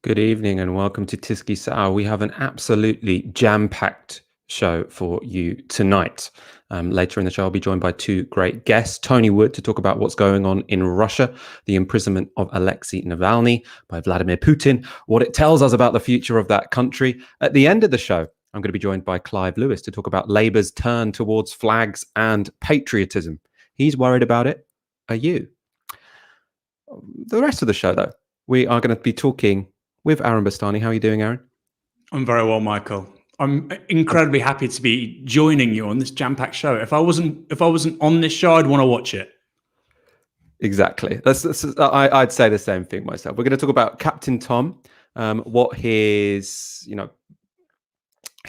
Good evening and welcome to Tysky Sour. We have an absolutely jam-packed show for you tonight. Later in the show, I'll be joined by two great guests. Tony Wood to talk about what's going on in Russia, the imprisonment of Alexei Navalny by Vladimir Putin, what it tells us about the future of that country. At the end of the show, I'm going to be joined by Clive Lewis to talk about Labour's turn towards flags and patriotism. He's worried about it. Are you? The rest of the show, though, we are going to be talking with Aaron Bastani. How are you doing, Aaron? I'm very well, Michael. I'm incredibly happy to be joining you on this jam-packed show. If I wasn't on this show, I'd want to watch it. Exactly. I'd say the same thing myself. We're going to talk about Captain Tom, what his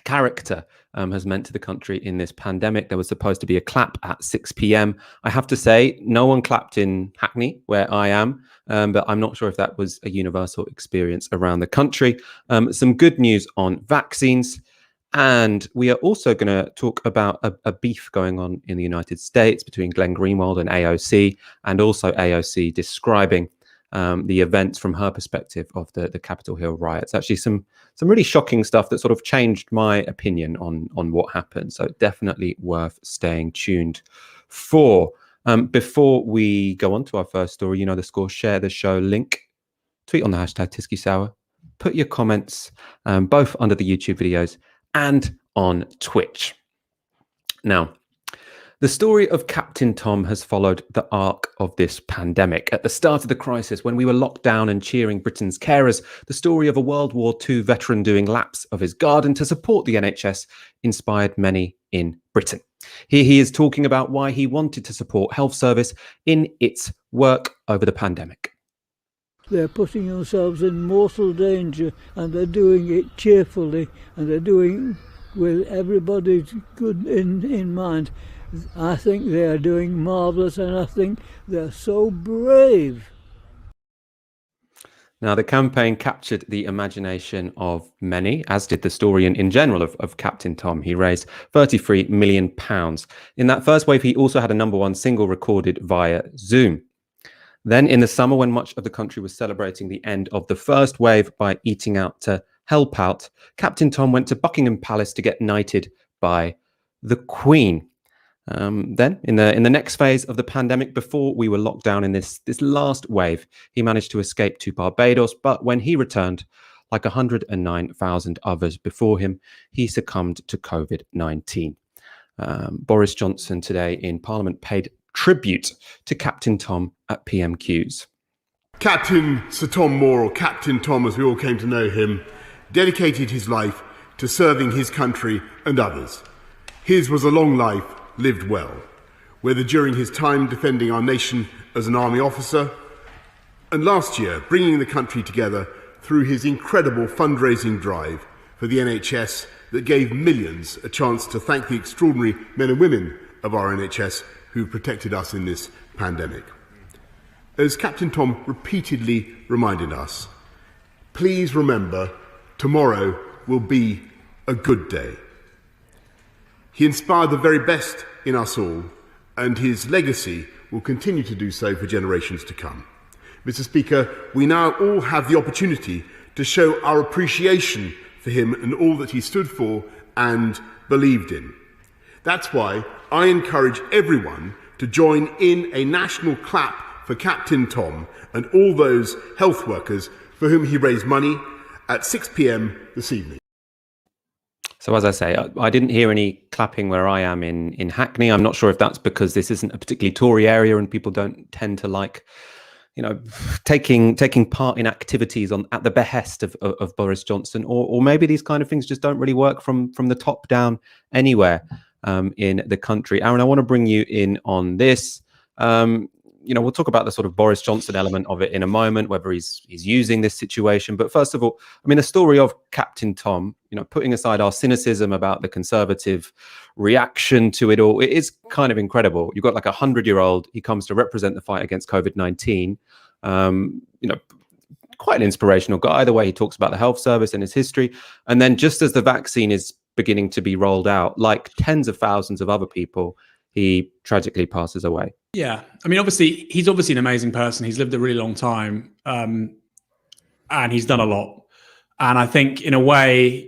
character has meant to the country in this pandemic. There was supposed to be a clap at 6 p.m. I have to say, no one clapped in Hackney, where I am, but I'm not sure if that was a universal experience around the country. Some good news on vaccines. And we are also going to talk about a beef going on in the United States between Glenn Greenwald and AOC, and also AOC describing the events from her perspective of the Capitol Hill riots. Actually, some really shocking stuff that sort of changed my opinion on what happened. So definitely worth staying tuned for. Before we go on to our first story, you know the score, share the show link, tweet on the hashtag Tysky Sour, put your comments both under the YouTube videos and on Twitch. Now, the story of Captain Tom has followed the arc of this pandemic. At the start of the crisis, when we were locked down and cheering Britain's carers, the story of a World War II veteran doing laps of his garden to support the NHS inspired many in Britain. Here he is talking about why he wanted to support health service in its work over the pandemic. They're putting themselves in mortal danger, and they're doing it cheerfully, and they're doing with everybody's good in mind. I think they are doing marvellous, and I think they're so brave. Now, the campaign captured the imagination of many, as did the story in general of Captain Tom. He raised £33 million. In that first wave, he also had a #1 single recorded via Zoom. Then in the summer, when much of the country was celebrating the end of the first wave by eating out to help out, Captain Tom went to Buckingham Palace to get knighted by the Queen. Then in the next phase of the pandemic, before we were locked down in this last wave, he managed to escape to Barbados. But when he returned, like 109,000 others before him, he succumbed to COVID-19. Boris Johnson today in Parliament paid tribute to Captain Tom at PMQs. Captain Sir Tom Moore, or Captain Tom as we all came to know him, dedicated his life to serving his country and others. His was a long life lived well, whether during his time defending our nation as an army officer, and last year bringing the country together through his incredible fundraising drive for the NHS that gave millions a chance to thank the extraordinary men and women of our NHS who protected us in this pandemic. As Captain Tom repeatedly reminded us, please remember, tomorrow will be a good day. He inspired the very best in us all, and his legacy will continue to do so for generations to come. Mr. Speaker, we now all have the opportunity to show our appreciation for him and all that he stood for and believed in. That's why I encourage everyone to join in a national clap for Captain Tom and all those health workers for whom he raised money at 6 p.m. this evening. So as I say, I didn't hear any clapping where I am in Hackney. I'm not sure if that's because this isn't a particularly Tory area and people don't tend to like, taking part in activities at the behest of Boris Johnson, or maybe these kind of things just don't really work from the top down anywhere in the country. Aaron, I want to bring you in on this. We'll talk about the sort of Boris Johnson element of it in a moment, whether he's using this situation. But first of all, I mean, the story of Captain Tom, putting aside our cynicism about the Conservative reaction to it all, it is kind of incredible. You've got like a 100-year-old, he comes to represent the fight against COVID-19. Quite an inspirational guy, the way he talks about the health service and his history. And then just as the vaccine is beginning to be rolled out, like tens of thousands of other people, he tragically passes away. Yeah. I mean, he's obviously an amazing person. He's lived a really long time and he's done a lot. And I think, in a way,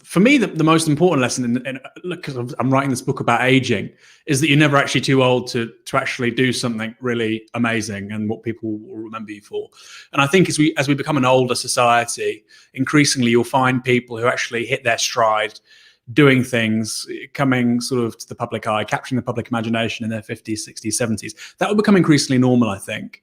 for me, the most important lesson, and look, because I'm writing this book about aging, is that you're never actually too old to actually do something really amazing and what people will remember you for. And I think as we become an older society, increasingly you'll find people who actually hit their stride, doing things, coming sort of to the public eye, capturing the public imagination in their 50s, 60s, 70s. That will become increasingly normal, I think.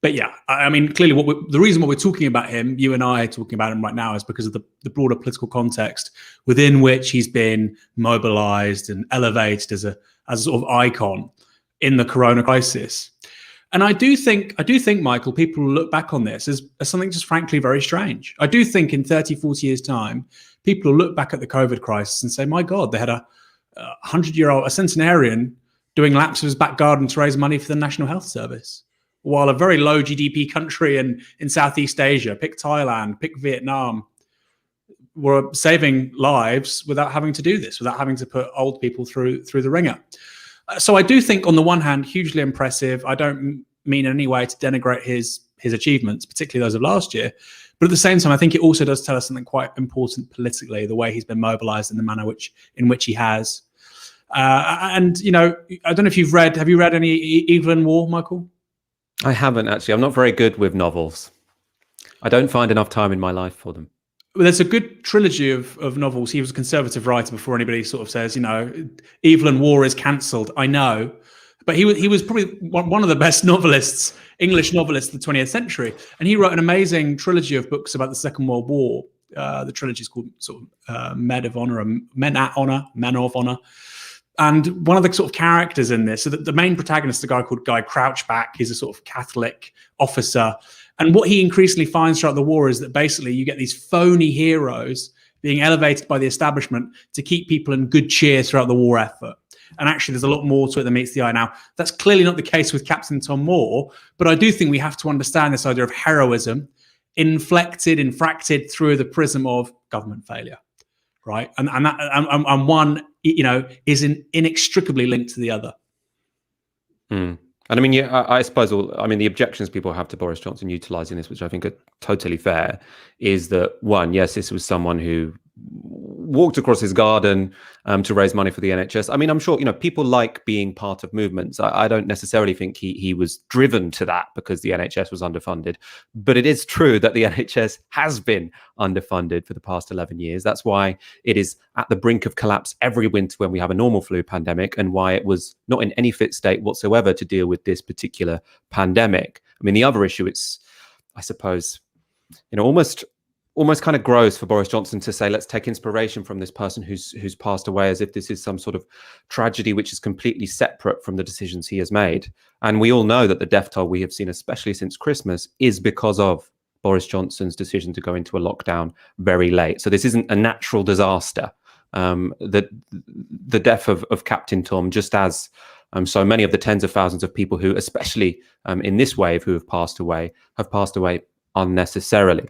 But yeah, I mean, clearly the reason why we're talking about him, you and I are talking about him right now, is because of the broader political context within which he's been mobilized and elevated as a sort of icon in the corona crisis. And I do think, Michael, people will look back on this as something just frankly very strange. I do think in 30, 40 years' time, people will look back at the COVID crisis and say, my God, they had a 100-year-old, a centenarian doing laps of his back garden to raise money for the National Health Service. While a very low GDP country in Southeast Asia, pick Thailand, pick Vietnam, were saving lives without having to do this, without having to put old people through the ringer. So I do think, on the one hand, hugely impressive. I don't mean in any way to denigrate his achievements, particularly those of last year. But at the same time, I think it also does tell us something quite important politically, the way he's been mobilized in the manner in which he has. And, I don't know if have you read any Evelyn Waugh, Michael? I haven't, actually. I'm not very good with novels. I don't find enough time in my life for them. Well, there's a good trilogy of novels. He was a conservative writer before anybody sort of says, Evelyn Waugh is cancelled. I know. But he was probably one of the best novelists, English novelists of the 20th century. And he wrote an amazing trilogy of books about the Second World War. The trilogy is called Men of Honor, Men of Honor. And one of the sort of characters in this, so the main protagonist is a guy called Guy Crouchback. He's a sort of Catholic officer. And what he increasingly finds throughout the war is that basically you get these phony heroes being elevated by the establishment to keep people in good cheer throughout the war effort. And actually, there's a lot more to it than meets the eye. Now, that's clearly not the case with Captain Tom Moore, but I do think we have to understand this idea of heroism infracted through the prism of government failure. Right, and one, is inextricably linked to the other. And I mean, I suppose the objections people have to Boris Johnson utilising this, which I think are totally fair, is that one, yes, this was someone who walked across his garden to raise money for the NHS. I mean, I'm sure people like being part of movements. I don't necessarily think he was driven to that because the NHS was underfunded, but it is true that the NHS has been underfunded for the past 11 years. That's why it is at the brink of collapse every winter when we have a normal flu pandemic, and why it was not in any fit state whatsoever to deal with this particular pandemic. I mean, the other issue, it's, I suppose, almost kind of gross for Boris Johnson to say, let's take inspiration from this person who's passed away, as if this is some sort of tragedy which is completely separate from the decisions he has made. And we all know that the death toll we have seen, especially since Christmas, is because of Boris Johnson's decision to go into a lockdown very late. So this isn't a natural disaster. The death of Captain Tom, just as so many of the tens of thousands of people who, especially in this wave, who have passed away unnecessarily.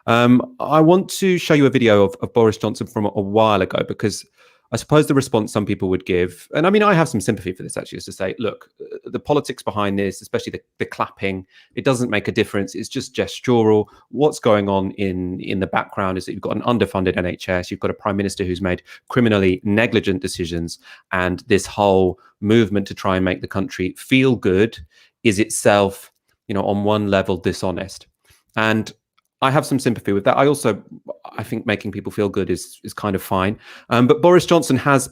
I want to show you a video of Boris Johnson from a while ago, because I suppose the response some people would give, and I mean, I have some sympathy for this actually, is to say, look, the politics behind this, especially the clapping, it doesn't make a difference. It's just gestural. What's going on in the background is that you've got an underfunded NHS, you've got a prime minister who's made criminally negligent decisions, and this whole movement to try and make the country feel good is itself, on one level dishonest. And I have some sympathy with that. I think making people feel good is kind of fine. But Boris Johnson has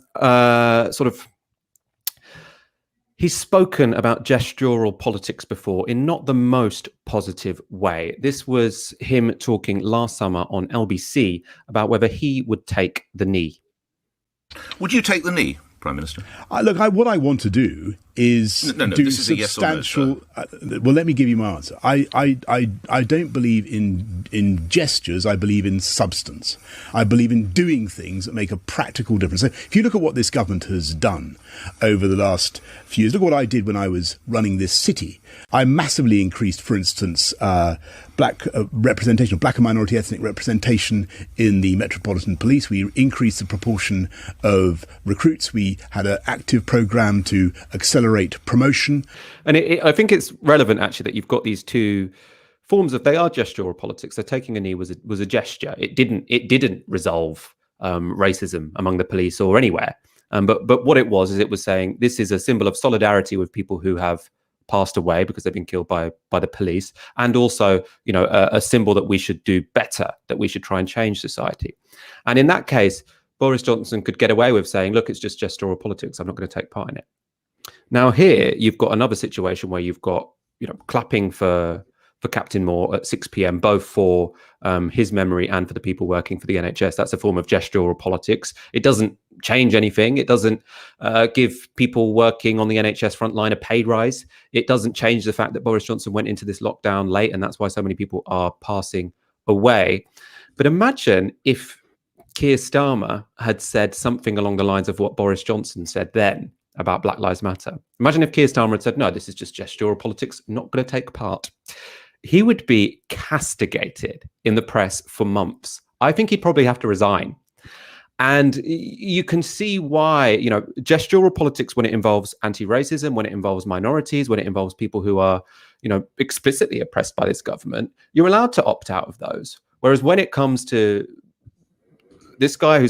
he's spoken about gestural politics before in not the most positive way. This was him talking last summer on LBC about whether he would take the knee. Would you take the knee, Prime Minister? Look, what I want to do is do substantial. Yes or no, well, let me give you my answer. I don't believe in gestures. I believe in substance. I believe in doing things that make a practical difference. So if you look at what this government has done over the last few years, look what I did when I was running this city. I massively increased, for instance, black representation, black and minority ethnic representation in the Metropolitan Police. We increased the proportion of recruits. We had an active programme to accelerate promotion. And I think it's relevant, actually, that you've got these two they are gestural politics. So taking a knee was a gesture. It didn't resolve racism among the police or anywhere. But what it was saying this is a symbol of solidarity with people who have passed away because they've been killed by the police, and also, you know, a symbol that we should do better, that we should try and change society. And in that case, Boris Johnson could get away with saying, look, it's just gestural politics, I'm not going to take part in it. Now here you've got another situation where you've got, you know, clapping for Captain Moore at 6 p.m, both for his memory and for the people working for the NHS. That's a form of gestural politics. It doesn't change anything. It doesn't give people working on the NHS frontline a pay rise. It doesn't change the fact that Boris Johnson went into this lockdown late, and that's why so many people are passing away. But imagine if Keir Starmer had said something along the lines of what Boris Johnson said then about Black Lives Matter. Imagine if Keir Starmer had said, no, this is just gestural politics, not going to take part. He would be castigated in the press for months. I think he'd probably have to resign. And you can see why, you know, gestural politics, when it involves anti-racism, when it involves minorities, when it involves people who are, you know, explicitly oppressed by this government, you're allowed to opt out of those. Whereas when it comes to this guy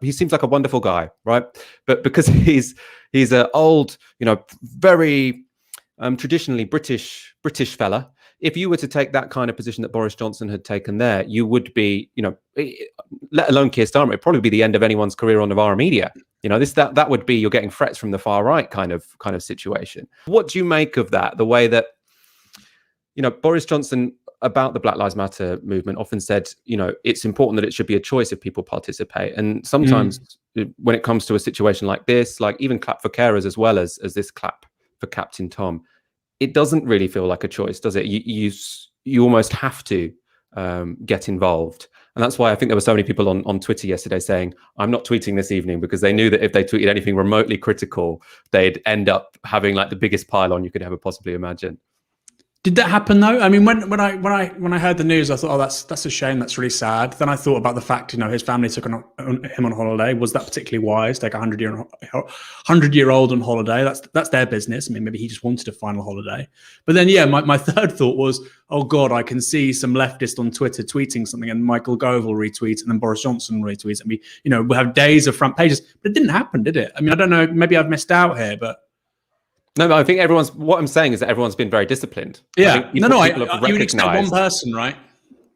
he seems like a wonderful guy, right? But because he's an old, you know, very traditionally British fella, if you were to take that kind of position that Boris Johnson had taken there, you would be, you know, let alone Keir Starmer, it'd probably be the end of anyone's career on Novara Media. You know, that would be, you're getting threats from the far right kind of situation. What do you make of that? The way that, you know, Boris Johnson about the Black Lives Matter movement often said, you know, it's important that it should be a choice if people participate. And sometimes when it comes to a situation like this, like even clap for carers as well as this clap for Captain Tom, it doesn't really feel like a choice, does it? You almost have to get involved. And that's why I think there were so many people on Twitter yesterday saying, I'm not tweeting this evening, because they knew that if they tweeted anything remotely critical, they'd end up having like the biggest pile-on you could ever possibly imagine. Did that happen though? I mean, when I heard the news, I thought, oh, that's a shame. That's really sad. Then I thought about the fact, you know, his family took him on holiday. Was that particularly wise? Take a 100-year-old on holiday? That's their business. I mean, maybe he just wanted a final holiday. But then, yeah, my third thought was, oh God, I can see some leftist on Twitter tweeting something, and Michael Gove will retweet, and then Boris Johnson retweets, and we'll have days of front pages. But it didn't happen, did it? I mean, I don't know. Maybe I've missed out here, but. No, I think what I'm saying is that everyone's been very disciplined. Yeah, you would expect one person, right?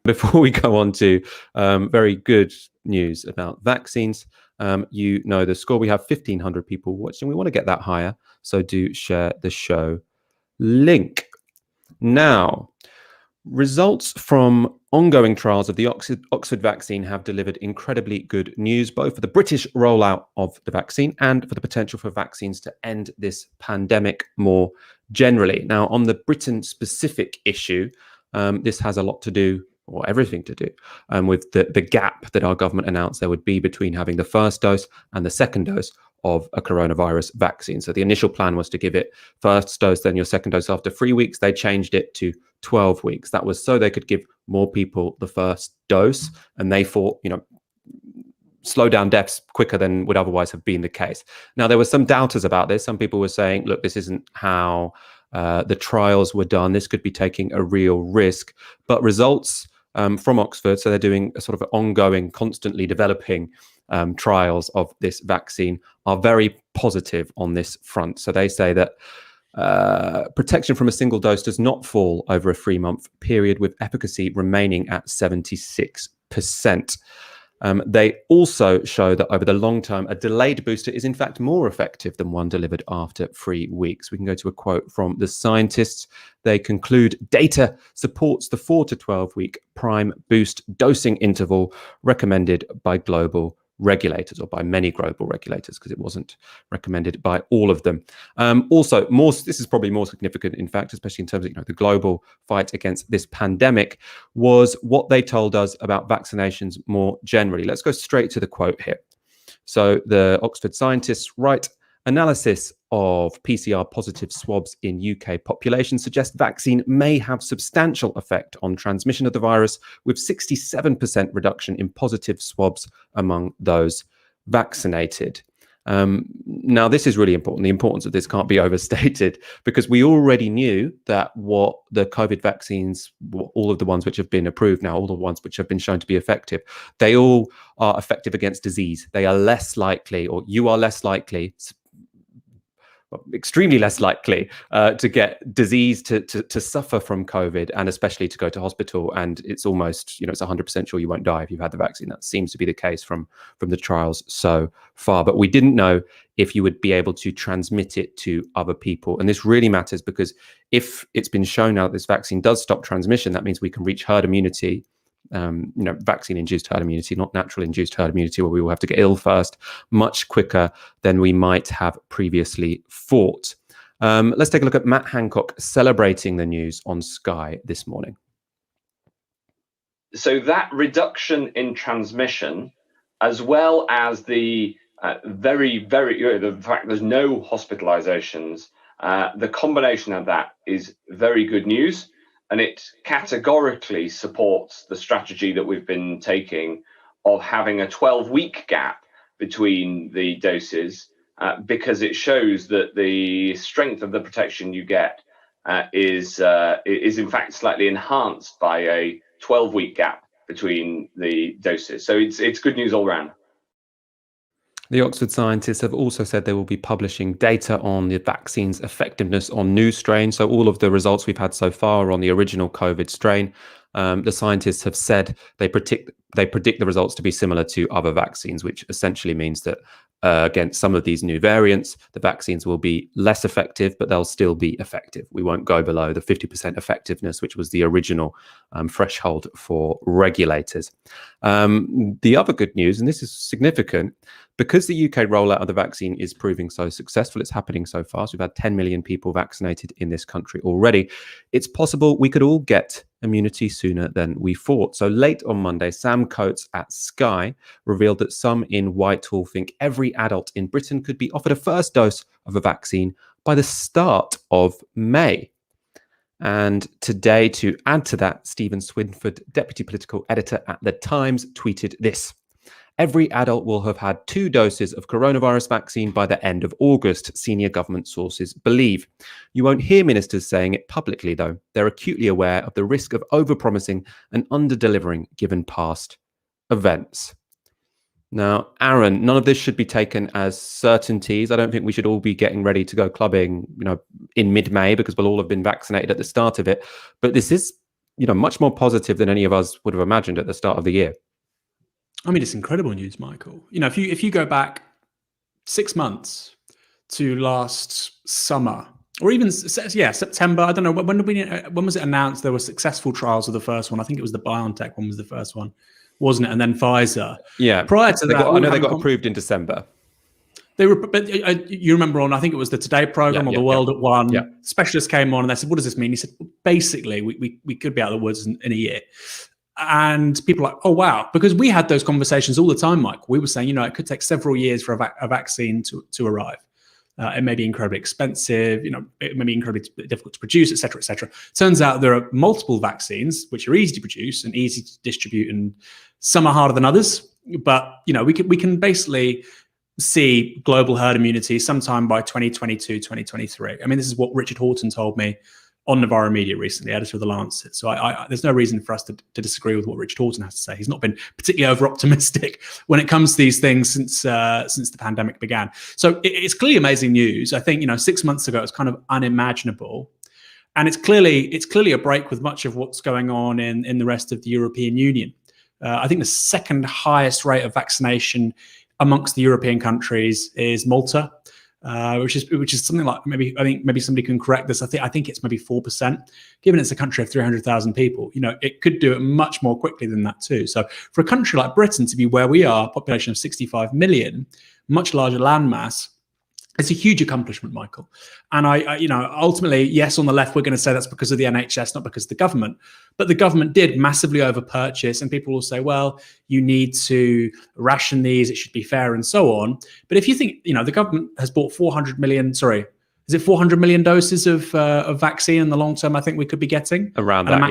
Before we go on to very good news about vaccines, you know the score. We have 1,500 people watching. We want to get that higher, so do share the show link. Now, results from ongoing trials of the Oxford vaccine have delivered incredibly good news, both for the British rollout of the vaccine and for the potential for vaccines to end this pandemic more generally. Now, on the Britain-specific issue, this has a lot to do, or everything to do, with the gap that our government announced there would be between having the first dose and the second dose of a coronavirus vaccine. So the initial plan was to give it first dose, then your second dose after 3 weeks. They changed it to 12 weeks. That was so they could give more people the first dose, and they thought, you know, slow down deaths quicker than would otherwise have been the case. Now, there were some doubters about this. Some people were saying, look, this isn't how the trials were done. This could be taking a real risk. But results from Oxford, so they're doing a sort of ongoing, constantly developing trials of this vaccine, are very positive on this front. So they say that protection from a single dose does not fall over a 3-month period, with efficacy remaining at 76%. They also show that over the long term, a delayed booster is in fact more effective than one delivered after 3 weeks. We can go to a quote from the scientists. They conclude, data supports the 4 to 12 week prime boost dosing interval recommended by global regulators, or by many global regulators, because it wasn't recommended by all of them. Also, this is probably more significant, in fact, especially in terms of the global fight against this pandemic, was what they told us about vaccinations more generally. Let's go straight to the quote here. So the Oxford scientists write, analysis of PCR positive swabs in UK population suggests vaccine may have substantial effect on transmission of the virus, with 67% reduction in positive swabs among those vaccinated. Now, this is really important. The importance of this can't be overstated, because we already knew that what the COVID vaccines, all of the ones which have been approved now, all the ones which have been shown to be effective, they all are effective against disease. They are less likely, or you are less likely, extremely less likely to get disease, to suffer from COVID, and especially to go to hospital. And it's almost, it's 100% sure you won't die if you've had the vaccine. That seems to be the case from the trials so far. But we didn't know if you would be able to transmit it to other people. And this really matters, because if it's been shown now that this vaccine does stop transmission, that means we can reach herd immunity. Vaccine-induced herd immunity, not natural-induced herd immunity, where we will have to get ill first, much quicker than we might have previously thought. Let's take a look at Matt Hancock celebrating the news on Sky this morning. So that reduction in transmission, as well as the the fact there's no hospitalizations, the combination of that is very good news. And it categorically supports the strategy that we've been taking of having a 12-week gap between the doses, because it shows that the strength of the protection you get is in fact slightly enhanced by a 12-week gap between the doses. So it's good news all round. The Oxford scientists have also said they will be publishing data on the vaccine's effectiveness on new strains. So all of the results we've had so far are on the original COVID strain. The scientists have said they predict the results to be similar to other vaccines, which essentially means that against some of these new variants, the vaccines will be less effective, but they'll still be effective. We won't go below the 50% effectiveness, which was the original threshold for regulators. The other good news, and this is significant, because the UK rollout of the vaccine is proving so successful, it's happening so fast. We've had 10 million people vaccinated in this country already. It's possible we could all get immunity sooner than we thought. So late on Monday, Sam Coates at Sky revealed that some in Whitehall think every adult in Britain could be offered a first dose of a vaccine by the start of May. And today, to add to that, Stephen Swinford, deputy political editor at The Times, tweeted this: "Every adult will have had 2 doses of coronavirus vaccine by the end of August, senior government sources believe. You won't hear ministers saying it publicly, though. They're acutely aware of the risk of overpromising and under-delivering given past events." Now, Aaron, none of this should be taken as certainties. I don't think we should all be getting ready to go clubbing, in mid-May, because we'll all have been vaccinated at the start of it. But this is, much more positive than any of us would have imagined at the start of the year. I mean, it's incredible news, Michael. If you go back 6 months to last summer, or even September, I don't know, when was it announced there were successful trials of the first one? I think it was the BioNTech one was the first one, wasn't it? And then Pfizer. Yeah. Prior to that, I know they got approved in December. They were, but you remember on, I think it was the Today program or the World at One. Yeah. Specialists came on and they said, "What does this mean?" He said, well, basically, we could be out of the woods in a year. And people are like, oh, wow, because we had those conversations all the time, Mike. We were saying, it could take several years for a vaccine to arrive. It may be incredibly expensive, it may be incredibly difficult to produce, et cetera, et cetera. Turns out there are multiple vaccines which are easy to produce and easy to distribute, and some are harder than others. But, we can basically see global herd immunity sometime by 2022, 2023. I mean, this is what Richard Horton told me on Novara Media recently, editor of The Lancet. So there's no reason for us to disagree with what Richard Horton has to say. He's not been particularly over-optimistic when it comes to these things since the pandemic began. So it's clearly amazing news. I think 6 months ago it was kind of unimaginable, and it's clearly a break with much of what's going on in the rest of the European Union. I think the second highest rate of vaccination amongst the European countries is Malta. Which is something like maybe somebody can correct this. I think it's maybe 4%. Given it's a country of 300,000 people, it could do it much more quickly than that too. So for a country like Britain to be where we are, population of 65 million, much larger landmass, it's a huge accomplishment, Michael. And ultimately, yes, on the left, we're going to say that's because of the NHS, not because of the government. But the government did massively overpurchase, and people will say, well, you need to ration these, it should be fair, and so on. But if you think, the government has bought 400 million doses of vaccine in the long term, I think we could be getting around that,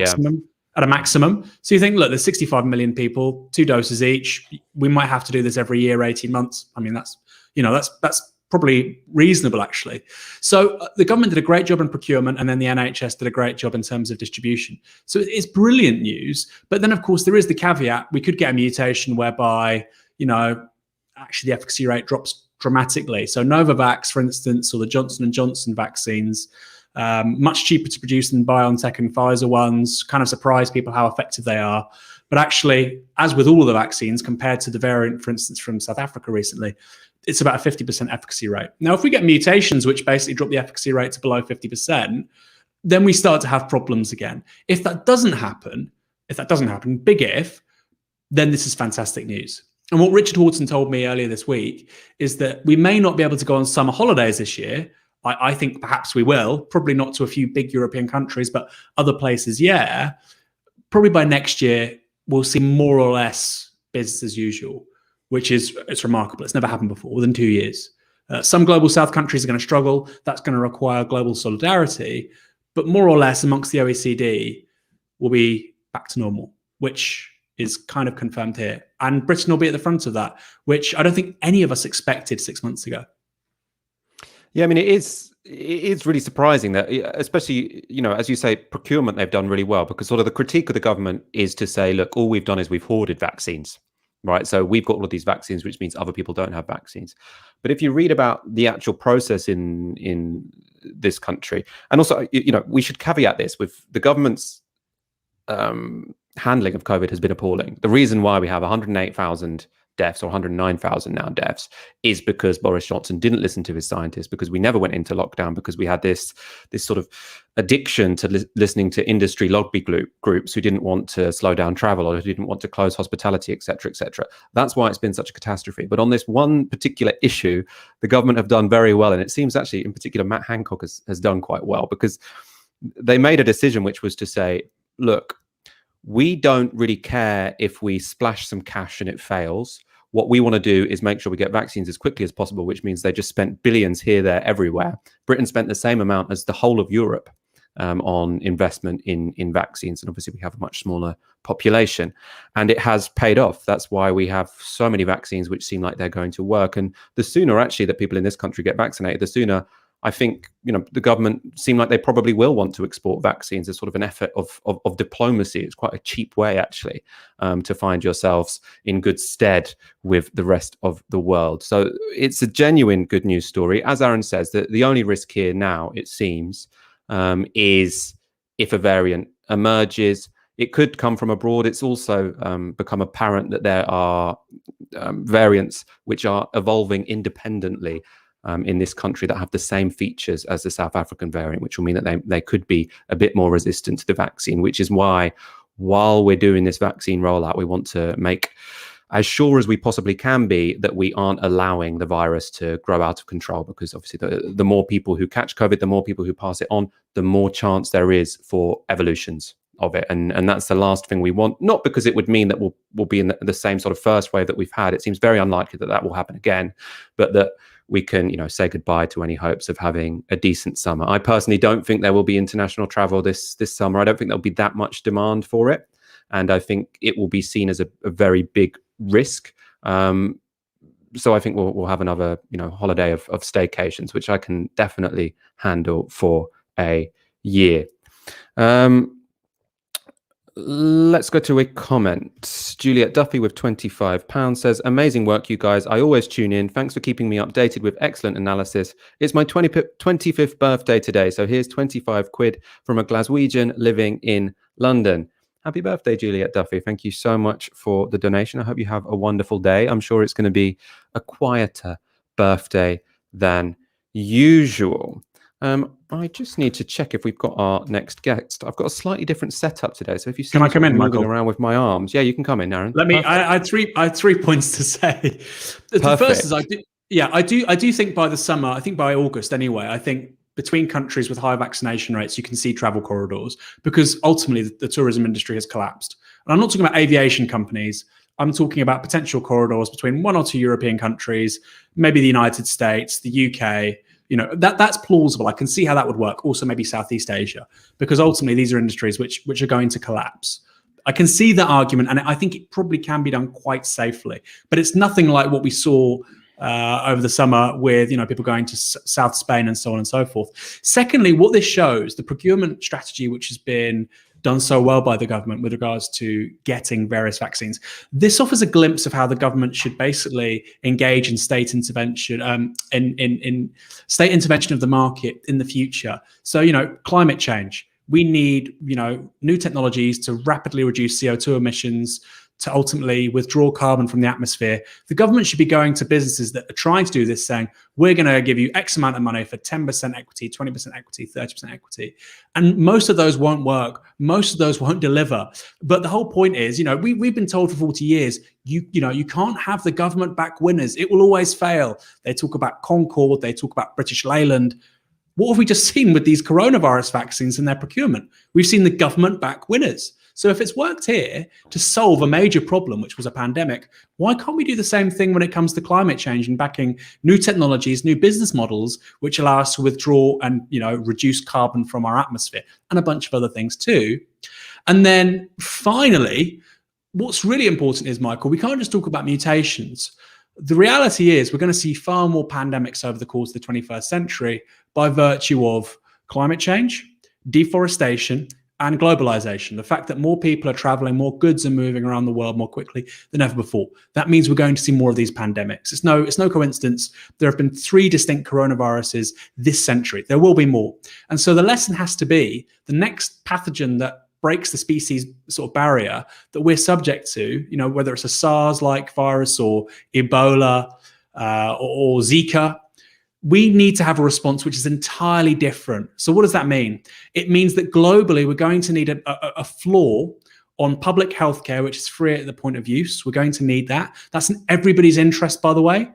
at a maximum. So you think, look, there's 65 million people, 2 doses each. We might have to do this every year, 18 months. I mean, that's, that's probably reasonable, actually. So the government did a great job in procurement, and then the NHS did a great job in terms of distribution. So it's brilliant news. But then, of course, there is the caveat. We could get a mutation whereby, actually the efficacy rate drops dramatically. So Novavax, for instance, or the Johnson & Johnson vaccines, much cheaper to produce than BioNTech and Pfizer ones, kind of surprise people how effective they are. But actually, as with all of the vaccines, compared to the variant, for instance, from South Africa recently, it's about a 50% efficacy rate. Now, if we get mutations which basically drop the efficacy rate to below 50%, then we start to have problems again. If that doesn't happen, big if, then this is fantastic news. And what Richard Horton told me earlier this week is that we may not be able to go on summer holidays this year. I think perhaps we will, probably not to a few big European countries, but other places, yeah. Probably by next year, we'll see more or less business as usual, which it's remarkable. It's never happened before, within 2 years. Some global south countries are going to struggle. That's going to require global solidarity. But more or less amongst the OECD, we'll be back to normal, which is kind of confirmed here. And Britain will be at the front of that, which I don't think any of us expected 6 months ago. Yeah, I mean, it is really surprising that, especially, as you say, procurement, they've done really well, because sort of the critique of the government is to say, look, all we've done is we've hoarded vaccines. Right. So we've got all of these vaccines, which means other people don't have vaccines. But if you read about the actual process in this country, and also, we should caveat this with the government's handling of COVID has been appalling. The reason why we have 108,000 deaths, or 109,000 now deaths, is because Boris Johnson didn't listen to his scientists, because we never went into lockdown, because we had this sort of addiction to listening to industry lobby groups who didn't want to slow down travel, or who didn't want to close hospitality, etc., etc. That's why it's been such a catastrophe. But on this one particular issue, the government have done very well, and it seems actually, in particular, Matt Hancock has done quite well, because they made a decision which was to say, look, we don't really care if we splash some cash and it fails. What we want to do is make sure we get vaccines as quickly as possible, which means they just spent billions here, there, everywhere. Britain spent the same amount as the whole of Europe on investment in vaccines. And obviously we have a much smaller population, and it has paid off. That's why we have so many vaccines which seem like they're going to work. And the sooner actually that people in this country get vaccinated, the sooner I think, the government seem like they probably will want to export vaccines as sort of an effort of diplomacy. It's quite a cheap way, actually, to find yourselves in good stead with the rest of the world. So it's a genuine good news story. As Aaron says, the only risk here now, it seems, is if a variant emerges. It could come from abroad. It's also become apparent that there are variants which are evolving independently in this country that have the same features as the South African variant, which will mean that they could be a bit more resistant to the vaccine, which is why, while we're doing this vaccine rollout, we want to make as sure as we possibly can be that we aren't allowing the virus to grow out of control, because obviously the more people who catch COVID, the more people who pass it on, the more chance there is for evolutions of it. And that's the last thing we want, not because it would mean that we'll be in the same sort of first wave that we've had. It seems very unlikely that will happen again, but that we can, say goodbye to any hopes of having a decent summer. I personally don't think there will be international travel this summer. I don't think there'll be that much demand for it. And I think it will be seen as a very big risk. So I think we'll have another, holiday of staycations, which I can definitely handle for a year. Let's go to a comment. Juliet Duffy with £25 says, amazing work, you guys. I always tune in. Thanks for keeping me updated with excellent analysis. It's my 25th birthday today, so here's 25 quid from a Glaswegian living in London. Happy birthday, Juliet Duffy. Thank you so much for the donation. I hope you have a wonderful day. I'm sure it's going to be a quieter birthday than usual. I just need to check if we've got our next guest. I've got a slightly different setup today, so if you see me moving around with my arms, yeah, you can come in, Aaron. I had 3 points to say. The first is I do think by the summer, I think by August anyway, I think between countries with high vaccination rates, you can see travel corridors, because ultimately the tourism industry has collapsed. And I'm not talking about aviation companies. I'm talking about potential corridors between 1 or 2 European countries, maybe the United States, the UK. That's plausible. I can see how that would work. Also, maybe Southeast Asia, because ultimately these are industries which are going to collapse. I can see that argument, and I think it probably can be done quite safely. But it's nothing like what we saw over the summer with, people going to South Spain and so on and so forth. Secondly, what this shows, the procurement strategy, which has been done so well by the government with regards to getting various vaccines, this offers a glimpse of how the government should basically engage in state intervention, in state intervention of the market in the future. So, climate change. We need, new technologies to rapidly reduce CO2 emissions, to ultimately withdraw carbon from the atmosphere. The government should be going to businesses that are trying to do this, saying, we're going to give you X amount of money for 10% equity, 20% equity, 30% equity. And most of those won't work. Most of those won't deliver. But the whole point is, we've been told for 40 years, you can't have the government back winners. It will always fail. They talk about Concord. They talk about British Leyland. What have we just seen with these coronavirus vaccines and their procurement? We've seen the government back winners. So if it's worked here to solve a major problem, which was a pandemic, why can't we do the same thing when it comes to climate change and backing new technologies, new business models, which allow us to withdraw and, reduce carbon from our atmosphere, and a bunch of other things too. And then finally, what's really important is, Michael, we can't just talk about mutations. The reality is we're going to see far more pandemics over the course of the 21st century by virtue of climate change, deforestation, and globalization. The fact that more people are traveling, more goods are moving around the world more quickly than ever before. That means we're going to see more of these pandemics. It's no coincidence. There have been 3 distinct coronaviruses this century. There will be more. And so the lesson has to be the next pathogen that breaks the species sort of barrier that we're subject to, whether it's a SARS-like virus or Ebola or Zika, we need to have a response which is entirely different. So what does that mean? It means that globally, we're going to need a floor on public healthcare, which is free at the point of use. We're going to need that. That's in everybody's interest, by the way.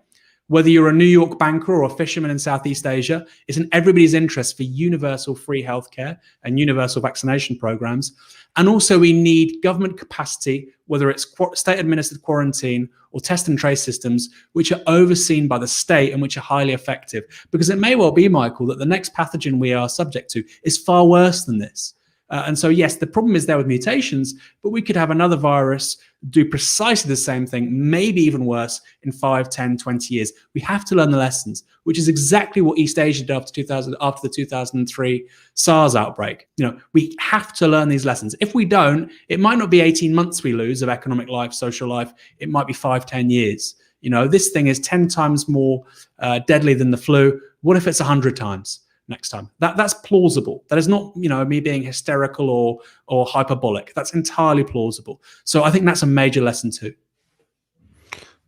Whether you're a New York banker or a fisherman in Southeast Asia, it's in everybody's interest for universal free healthcare and universal vaccination programs. And also we need government capacity, whether it's state-administered quarantine or test and trace systems, which are overseen by the state and which are highly effective. Because it may well be, Michael, that the next pathogen we are subject to is far worse than this. And so, yes, the problem is there with mutations, but we could have another virus do precisely the same thing, maybe even worse in 5, 10, 20 years. We have to learn the lessons, which is exactly what East Asia did after the 2003 SARS outbreak. We have to learn these lessons. If we don't, it might not be 18 months we lose of economic life, social life. It might be 5, 10 years. This thing is 10 times more deadly than the flu. What if it's 100 times? Next time. That's plausible. That is not, me being hysterical or hyperbolic. That's entirely plausible. So I think that's a major lesson too.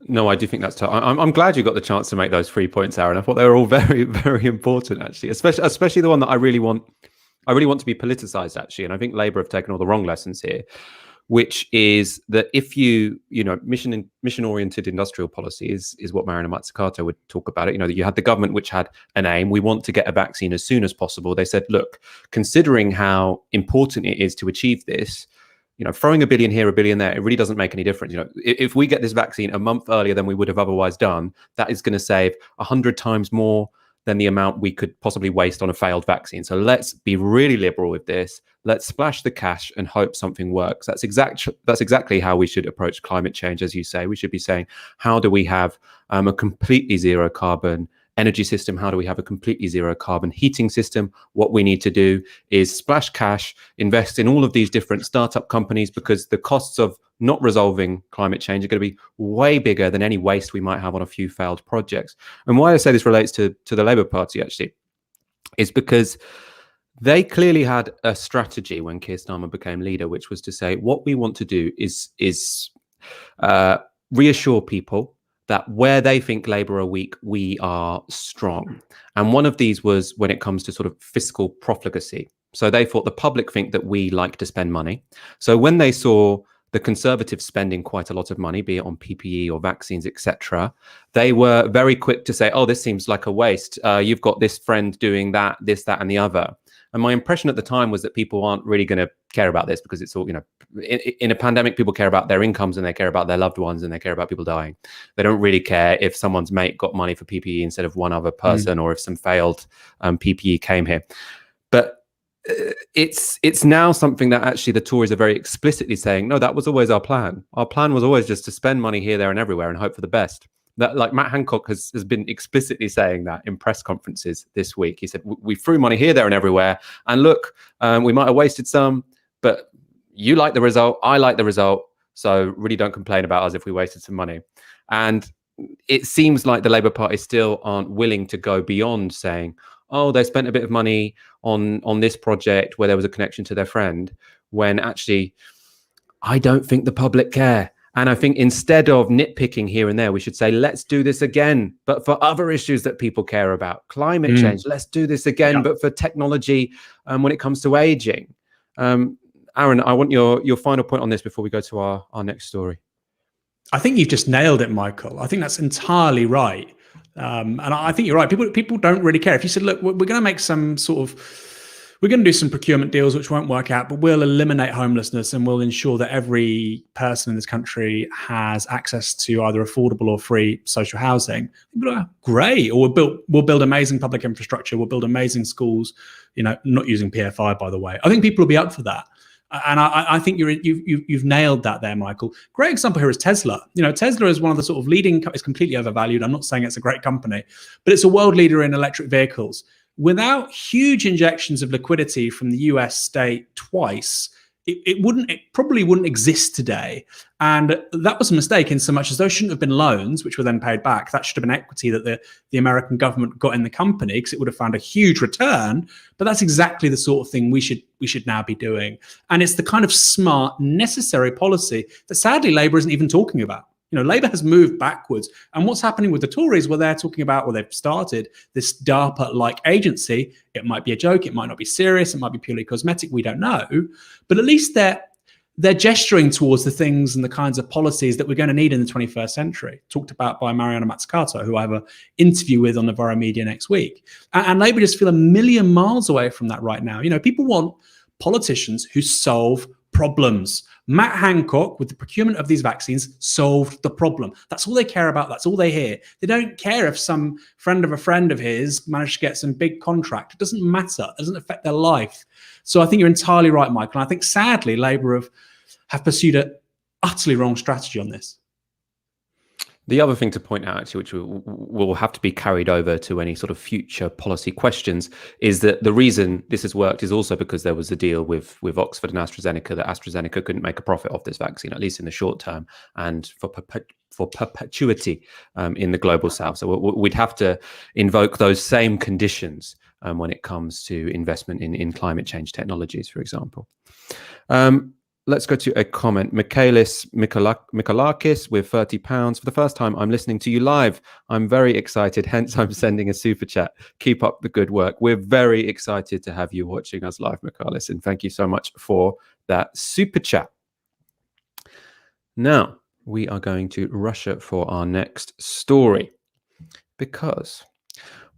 No, I do think that's. I'm glad you got the chance to make those 3 points, Aaron. I thought they were all very, very important, actually. Especially the one that I really want to be politicized, actually. And I think Labour have taken all the wrong lessons here, which is that if mission-oriented industrial policy is what Mariana Mazzucato would talk about it. You had the government which had an aim. We want to get a vaccine as soon as possible. They said, look, considering how important it is to achieve this, throwing $1 billion here, $1 billion there, it really doesn't make any difference. If we get this vaccine a month earlier than we would have otherwise done, that is going to save 100 times more than the amount we could possibly waste on a failed vaccine. So let's be really liberal with this. Let's splash the cash and hope something works. That's exactly how we should approach climate change, as you say. We should be saying, how do we have a completely zero carbon energy system? How do we have a completely zero carbon heating system? What we need to do is splash cash, invest in all of these different startup companies, because the costs of not resolving climate change are going to be way bigger than any waste we might have on a few failed projects. And why I say this relates to the Labour Party, actually, is because they clearly had a strategy when Keir Starmer became leader, which was to say, what we want to do is reassure people that where they think Labour are weak, we are strong. And one of these was when it comes to sort of fiscal profligacy. So they thought the public think that we like to spend money. So when they saw the Conservatives spending quite a lot of money, be it on PPE or vaccines, etc., they were very quick to say, oh, this seems like a waste. You've got this friend doing that, this, that, and the other. And my impression at the time was that people aren't really going to care about this, because it's all, in a pandemic, people care about their incomes and they care about their loved ones and they care about people dying. They don't really care if someone's mate got money for PPE instead of one other person, or if some failed PPE came here. But it's now something that actually the Tories are very explicitly saying, no, that was always our plan. Our plan was always just to spend money here, there and everywhere and hope for the best. That, like, Matt Hancock has been explicitly saying that in press conferences this week. He said, we threw money here, there and everywhere. And look, we might have wasted some, but you like the result, I like the result. So really don't complain about us if we wasted some money. And it seems like the Labour Party still aren't willing to go beyond saying, oh, they spent a bit of money on this project where there was a connection to their friend, when actually, I don't think the public care. And I think instead of nitpicking here and there, we should say, let's do this again, but for other issues that people care about. Climate change, let's do this again, but for technology when it comes to aging. Aaron, I want your final point on this before we go to our next story. I think you've just nailed it, Michael. I think that's entirely right. And I think you're right. People don't really care. If you said, look, we're going to make we're going to do some procurement deals which won't work out, but we'll eliminate homelessness and we'll ensure that every person in this country has access to either affordable or free social housing. Great. Or we'll build amazing public infrastructure. We'll build amazing schools, not using PFI, by the way. I think people will be up for that. And I think you've nailed that there, Michael. Great example here is Tesla. Tesla is one of the sort of leading, it's completely overvalued. I'm not saying it's a great company, but it's a world leader in electric vehicles. Without huge injections of liquidity from the US state twice, it probably wouldn't exist today. And that was a mistake in so much as those shouldn't have been loans, which were then paid back. That should have been equity that the American government got in the company, because it would have found a huge return. But that's exactly the sort of thing we should now be doing. And it's the kind of smart, necessary policy that sadly Labour isn't even talking about. Labour has moved backwards. And what's happening with the Tories, well, they're talking about, they've started this DARPA-like agency. It might be a joke. It might not be serious. It might be purely cosmetic. We don't know. But at least they're gesturing towards the things and the kinds of policies that we're going to need in the 21st century, talked about by Mariana Mazzucato, who I have an interview with on Novara Media next week. And Labour just feel a million miles away from that right now. People want politicians who solve problems. Matt Hancock, with the procurement of these vaccines, solved the problem. That's all they care about. That's all they hear. They don't care if some friend of his managed to get some big contract. It doesn't matter. It doesn't affect their life. So I think you're entirely right, Michael. And I think sadly, Labour have pursued an utterly wrong strategy on this. The other thing to point out, actually, which will have to be carried over to any sort of future policy questions, is that the reason this has worked is also because there was a deal with Oxford and AstraZeneca that AstraZeneca couldn't make a profit off this vaccine, at least in the short term, and for perpetuity in the global south. So we'd have to invoke those same conditions when it comes to investment in climate change technologies, for example. Let's go to a comment. Michaelis Mikolakis with £30. For the first time, I'm listening to you live. I'm very excited, hence I'm sending a super chat. Keep up the good work. We're very excited to have you watching us live, Michaelis, and thank you so much for that super chat. Now, we are going to Russia for our next story, because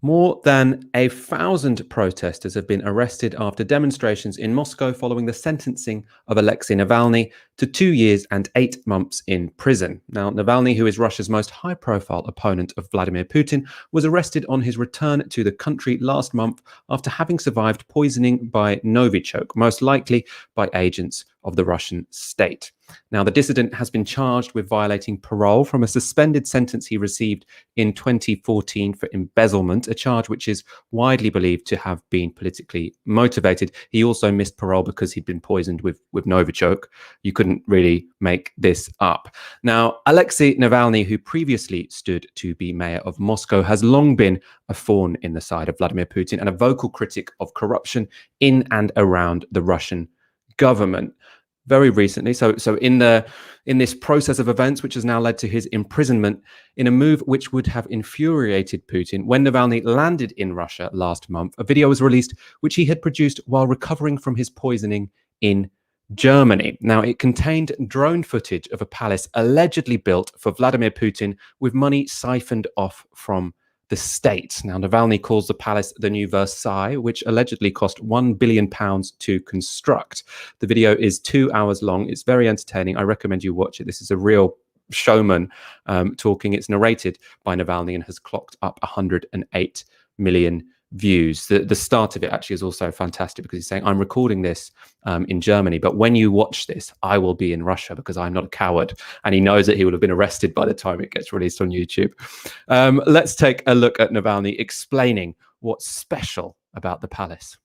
more than 1,000 protesters have been arrested after demonstrations in Moscow following the sentencing of Alexei Navalny to 2 years and 8 months in prison. Now, Navalny, who is Russia's most high-profile opponent of Vladimir Putin, was arrested on his return to the country last month after having survived poisoning by Novichok, most likely by agents of the Russian state. Now, the dissident has been charged with violating parole from a suspended sentence he received in 2014 for embezzlement, a charge which is widely believed to have been politically motivated. He also missed parole because he'd been poisoned with Novichok. You couldn't really make this up. Now, Alexei Navalny, who previously stood to be mayor of Moscow, has long been a thorn in the side of Vladimir Putin and a vocal critic of corruption in and around the Russian government. Very recently, so in this process of events, which has now led to his imprisonment in a move which would have infuriated Putin, when Navalny landed in Russia last month, a video was released which he had produced while recovering from his poisoning in Germany. Now, it contained drone footage of a palace allegedly built for Vladimir Putin with money siphoned off from the state. Now, Navalny calls the palace the new Versailles, which allegedly cost £1 billion to construct. The video is 2 hours long. It's very entertaining. I recommend you watch it. This is a real showman talking. It's narrated by Navalny and has clocked up 108 million views. The start of it actually is also fantastic because he's saying, I'm recording this in Germany, but when you watch this, I will be in Russia because I'm not a coward. And he knows that he will have been arrested by the time it gets released on YouTube. Let's take a look at Navalny explaining what's special about the palace.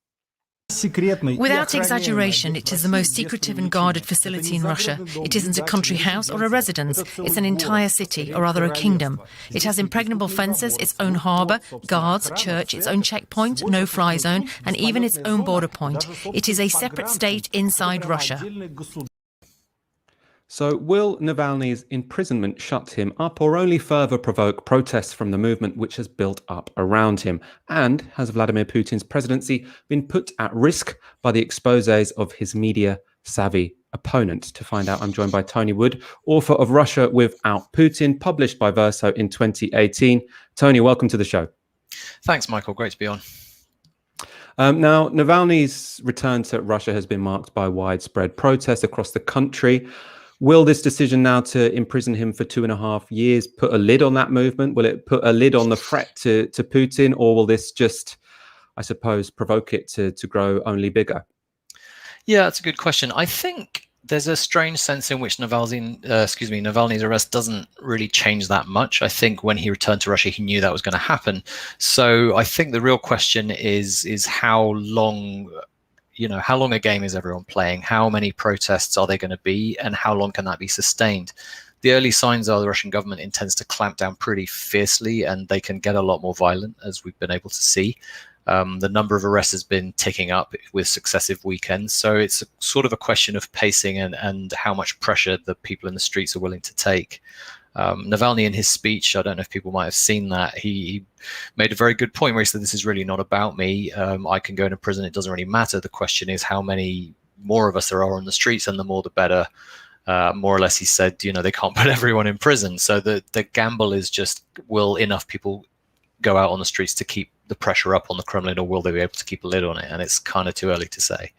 Without exaggeration, it is the most secretive and guarded facility in Russia. It isn't a country house or a residence. It's an entire city, or rather a kingdom. It has impregnable fences, its own harbour, guards, church, its own checkpoint, no-fly zone, and even its own border point. It is a separate state inside Russia. So will Navalny's imprisonment shut him up or only further provoke protests from the movement which has built up around him? And has Vladimir Putin's presidency been put at risk by the exposés of his media-savvy opponents? To find out, I'm joined by Tony Wood, author of Russia Without Putin, published by Verso in 2018. Tony, welcome to the show. Thanks, Michael. Great to be on. Now, Navalny's return to Russia has been marked by widespread protests across the country. Will this decision now to imprison him for 2.5 years put a lid on that movement? Will it put a lid on the threat to Putin, or will this just, I suppose, provoke it to grow only bigger? Yeah, that's a good question. I think there's a strange sense in which Navalny's arrest doesn't really change that much. I think when he returned to Russia, he knew that was going to happen. So I think the real question is how long a game is everyone playing? How many protests are there going to be, and how long can that be sustained? The early signs are the Russian government intends to clamp down pretty fiercely, and they can get a lot more violent, as we've been able to see. The number of arrests has been ticking up with successive weekends. So it's sort of a question of pacing and how much pressure the people in the streets are willing to take. Navalny, in his speech, I don't know if people might have seen that, he made a very good point where he said, this is really not about me. I can go into prison. It doesn't really matter. The question is how many more of us there are on the streets, and the more the better. More or less, he said, they can't put everyone in prison. So the gamble is just, will enough people go out on the streets to keep the pressure up on the Kremlin, or will they be able to keep a lid on it? And it's kind of too early to say.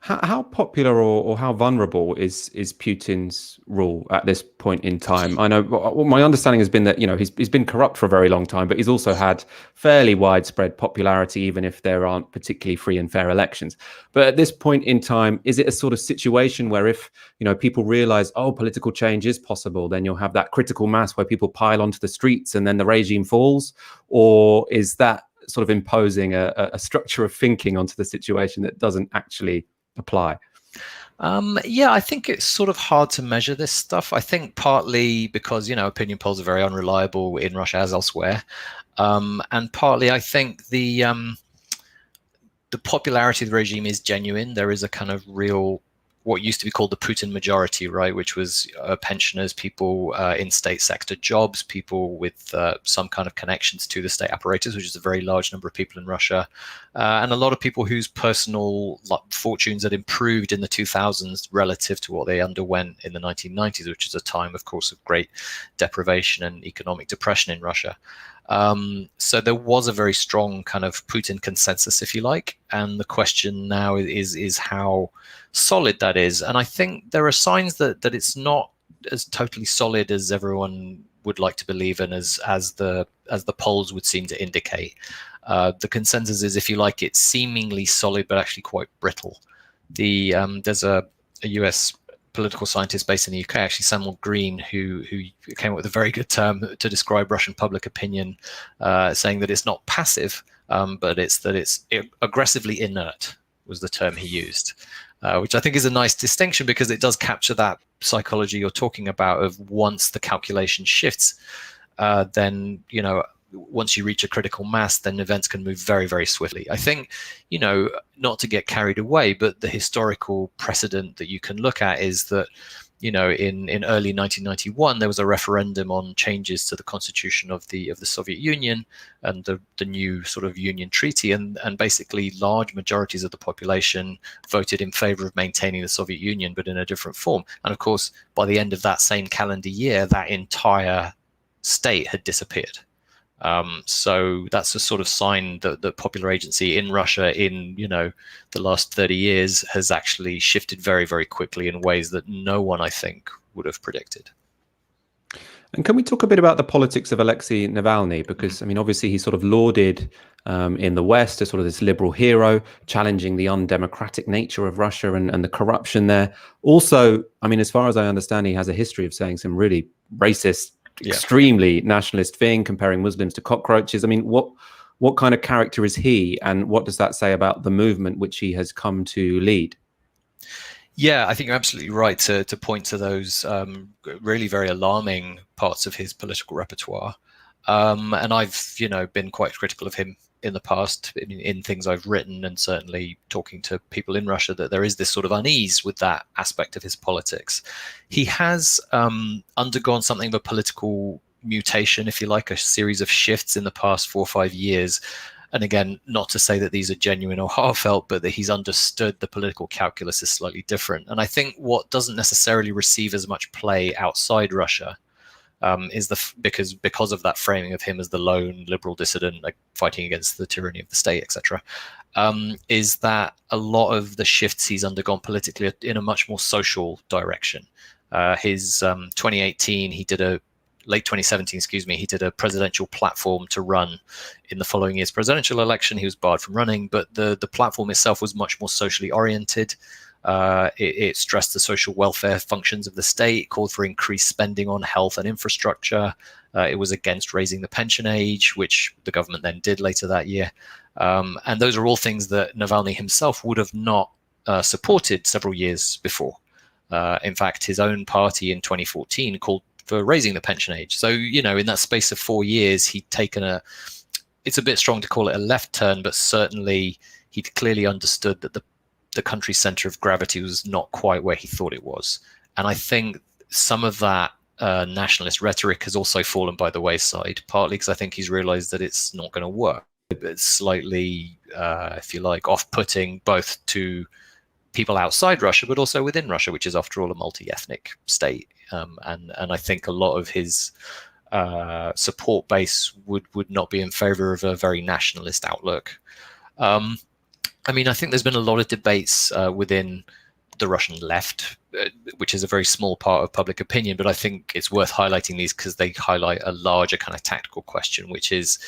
How popular or how vulnerable is Putin's rule at this point in time? I know my understanding has been that he's been corrupt for a very long time, but he's also had fairly widespread popularity, even if there aren't particularly free and fair elections. But at this point in time, is it a sort of situation where if people realize, oh, political change is possible, then you'll have that critical mass where people pile onto the streets and then the regime falls? Or is that sort of imposing a structure of thinking onto the situation that doesn't actually apply? Yeah, I think it's sort of hard to measure this stuff. I think partly because, opinion polls are very unreliable in Russia as elsewhere. And partly I think the popularity of the regime is genuine. There is a kind of real, what used to be called the Putin majority, right, which was pensioners, people in state sector jobs, people with some kind of connections to the state apparatus, which is a very large number of people in Russia, and a lot of people whose personal fortunes had improved in the 2000s relative to what they underwent in the 1990s, which is a time, of course, of great deprivation and economic depression in Russia. So there was a very strong kind of Putin consensus, if you like, and the question now is how solid that is. And I think there are signs that it's not as totally solid as everyone would like to believe, and as the polls would seem to indicate. The consensus is, if you like, it's seemingly solid but actually quite brittle. There's a US political scientist based in the UK, actually Samuel Green, who came up with a very good term to describe Russian public opinion, saying that it's not passive, but it's aggressively inert, was the term he used, which I think is a nice distinction, because it does capture that psychology you're talking about of once the calculation shifts, then, once you reach a critical mass, then events can move very, very swiftly. I think, not to get carried away, but the historical precedent that you can look at is that, in early 1991, there was a referendum on changes to the constitution of the Soviet Union and the new sort of Union Treaty, and basically large majorities of the population voted in favor of maintaining the Soviet Union, but in a different form. And of course, by the end of that same calendar year, that entire state had disappeared. So that's a sort of sign that the popular agency in Russia in, the last 30 years has actually shifted very, very quickly in ways that no one, I think, would have predicted. And can we talk a bit about the politics of Alexei Navalny? Because, I mean, obviously he's sort of lauded in the West as sort of this liberal hero, challenging the undemocratic nature of Russia and the corruption there. Also, I mean, as far as I understand, he has a history of saying some really racist, extremely nationalist thing, comparing Muslims to cockroaches. I mean, what kind of character is he, and what does that say about the movement which he has come to lead? Yeah, I think you're absolutely right to point to those really very alarming parts of his political repertoire. And I've, been quite critical of him in the past in things I've written, and certainly talking to people in Russia, that there is this sort of unease with that aspect of his politics. He has undergone something of a political mutation, if you like, a series of shifts in the past 4 or 5 years. And again, not to say that these are genuine or heartfelt, but that he's understood the political calculus is slightly different. And I think what doesn't necessarily receive as much play outside Russia is because of that framing of him as the lone liberal dissident, like fighting against the tyranny of the state, etc. Is that a lot of the shifts he's undergone politically are in a much more social direction. His 2018, late 2017, he did a presidential platform to run in the following year's presidential election. He was barred from running, but the platform itself was much more socially oriented. It stressed the social welfare functions of the state, called for increased spending on health and infrastructure. It was against raising the pension age, which the government then did later that year. And those are all things that Navalny himself would have not supported several years before. In fact, his own party in 2014 called for raising the pension age. So, in that space of 4 years, he'd taken it's a bit strong to call it a left turn, but certainly he'd clearly understood that the country's center of gravity was not quite where he thought it was. And I think some of that nationalist rhetoric has also fallen by the wayside, partly because I think he's realized that it's not going to work. It's slightly, if you like, off-putting both to people outside Russia, but also within Russia, which is, after all, a multi-ethnic state. And I think a lot of his support base would not be in favor of a very nationalist outlook. I think there's been a lot of debates within the Russian left, which is a very small part of public opinion, but I think it's worth highlighting these because they highlight a larger kind of tactical question, which is,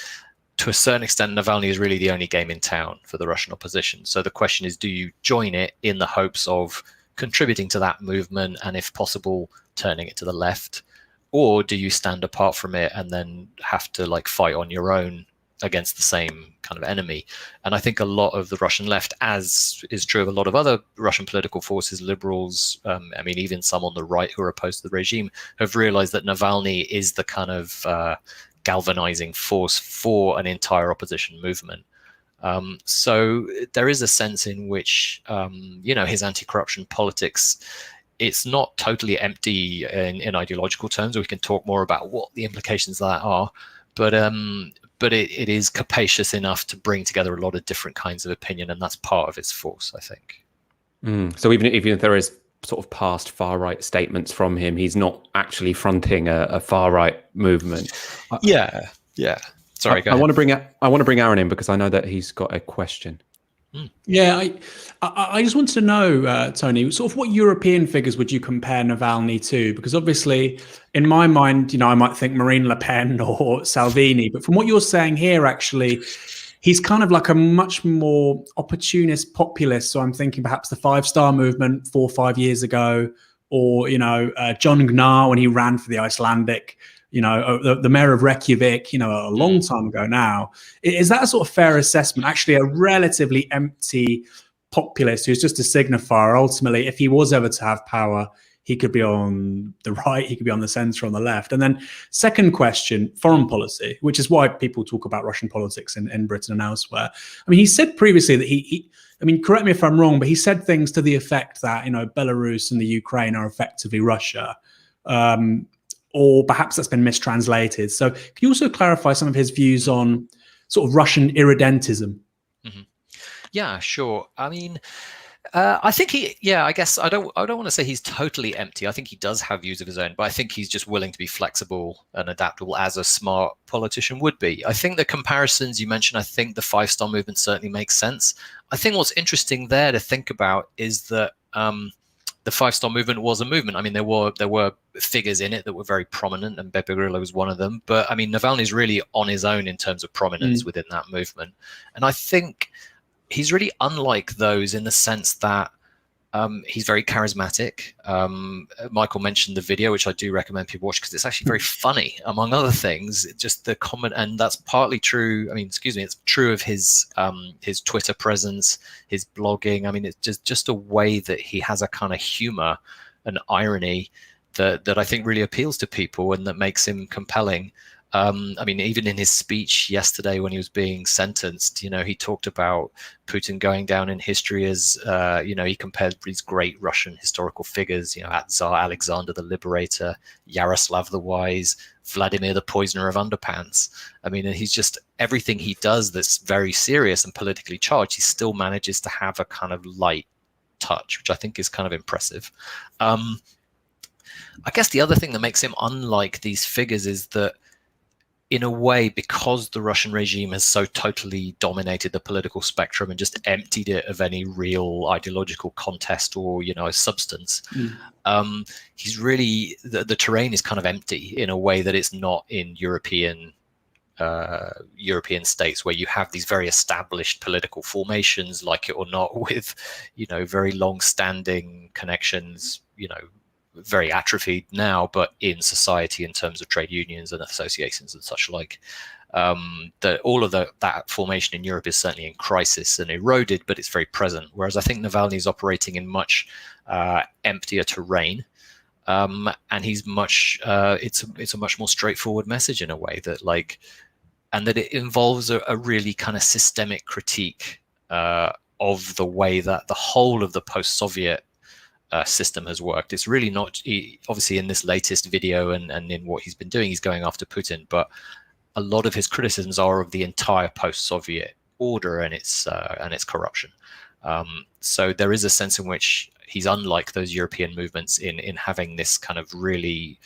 to a certain extent, Navalny is really the only game in town for the Russian opposition. So the question is, do you join it in the hopes of contributing to that movement and, if possible, turning it to the left, or do you stand apart from it and then have to fight on your own against the same kind of enemy? And I think a lot of the Russian left, as is true of a lot of other Russian political forces, liberals, even some on the right who are opposed to the regime, have realized that Navalny is the kind of galvanizing force for an entire opposition movement. So there is a sense in which, his anti-corruption politics, it's not totally empty in ideological terms. We can talk more about what the implications of that are, but it is capacious enough to bring together a lot of different kinds of opinion, and that's part of its force, I think. So even if there is sort of past far-right statements from him, he's not actually fronting a far-right movement. Yeah. Sorry, go ahead. I want to bring Aaron in because I know that he's got a question. Yeah, I just wanted to know, Tony, sort of what European figures would you compare Navalny to? Because obviously, in my mind, I might think Marine Le Pen or Salvini, but from what you're saying here, actually, he's kind of like a much more opportunist populist. So I'm thinking perhaps the 5 Star Movement 4 or 5 years ago, or John Gnar when he ran for the Icelandic. The mayor of Reykjavik, a long time ago now. Is that a sort of fair assessment? Actually, a relatively empty populist who's just a signifier. Ultimately, if he was ever to have power, he could be on the right, he could be on the center, on the left. And then second question, foreign policy, which is why people talk about Russian politics in Britain and elsewhere. He said previously that he correct me if I'm wrong, but he said things to the effect that, Belarus and the Ukraine are effectively Russia. Or perhaps that's been mistranslated. So can you also clarify some of his views on sort of Russian irredentism? Mm-hmm. Yeah, sure. I think I guess I don't want to say he's totally empty. I think he does have views of his own, but I think he's just willing to be flexible and adaptable, as a smart politician would be. I think the comparisons you mentioned, I think the 5 Star Movement certainly makes sense. I think what's interesting there to think about is that the 5 Star movement was a movement. I mean, there were figures in it that were very prominent, and Beppe Grillo was one of them. But I mean, Navalny's really on his own in terms of prominence within that movement. And I think he's really unlike those in the sense that he's very charismatic. Michael mentioned the video, which I do recommend people watch because it's actually very funny, among other things. Just the comment, and that's partly true. I mean, it's true of his Twitter presence, his blogging. I mean, it's just a way that he has a kind of humor and irony that I think really appeals to people and that makes him compelling. I mean, even in his speech yesterday when he was being sentenced, he talked about Putin going down in history as, he compared these great Russian historical figures, Tsar Alexander the Liberator, Yaroslav the Wise, Vladimir the Poisoner of Underpants. I mean, and he's just, everything he does that's very serious and politically charged, he still manages to have a kind of light touch, which I think is kind of impressive. I guess the other thing that makes him unlike these figures is that, in a way, because the Russian regime has so totally dominated the political spectrum and just emptied it of any real ideological contest or, substance, he's really, the terrain is kind of empty in a way that it's not in European states, where you have these very established political formations, like it or not, with, very long-standing connections, very atrophied now, but in society in terms of trade unions and associations and such like. That all of that formation in Europe is certainly in crisis and eroded, but it's very present. Whereas I think Navalny is operating in much emptier terrain, and he's much. It's a much more straightforward message in a way that and that it involves a really kind of systemic critique of the way that the whole of the post-Soviet system has worked. It's really not, obviously in this latest video and in what he's been doing, he's going after Putin, but a lot of his criticisms are of the entire post-Soviet order and its corruption. So there is a sense in which he's unlike those European movements in having this kind of really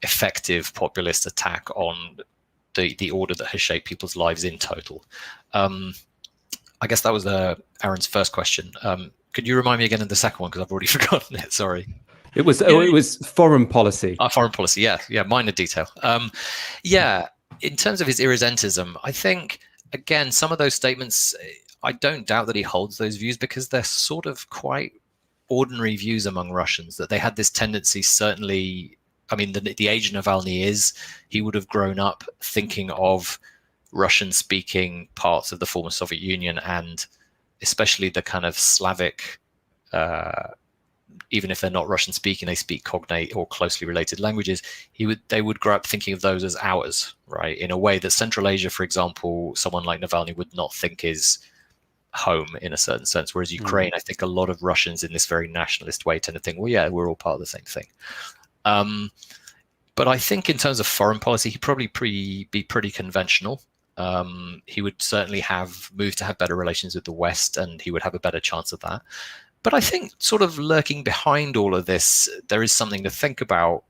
effective populist attack on the order that has shaped people's lives in total. I guess that was Aaron's first question. Could you remind me again of the second one, because I've already forgotten it? Sorry. It was foreign policy. Foreign policy. Yeah. Minor detail. In terms of his irredentism, I think again some of those statements, I don't doubt that he holds those views because they're sort of quite ordinary views among Russians. That they had this tendency, certainly. I mean, the age Navalny is, he would have grown up thinking of Russian-speaking parts of the former Soviet Union and especially the kind of Slavic, even if they're not Russian speaking, they speak cognate or closely related languages. They would grow up thinking of those as ours, right? In a way that Central Asia, for example, someone like Navalny would not think is home in a certain sense. Whereas Ukraine, I think a lot of Russians in this very nationalist way tend to think, well, yeah, we're all part of the same thing. But I think in terms of foreign policy, he'd probably be pretty conventional. He would certainly move to have better relations with the West, and he would have a better chance of that. But I think sort of lurking behind all of this, there is something to think about,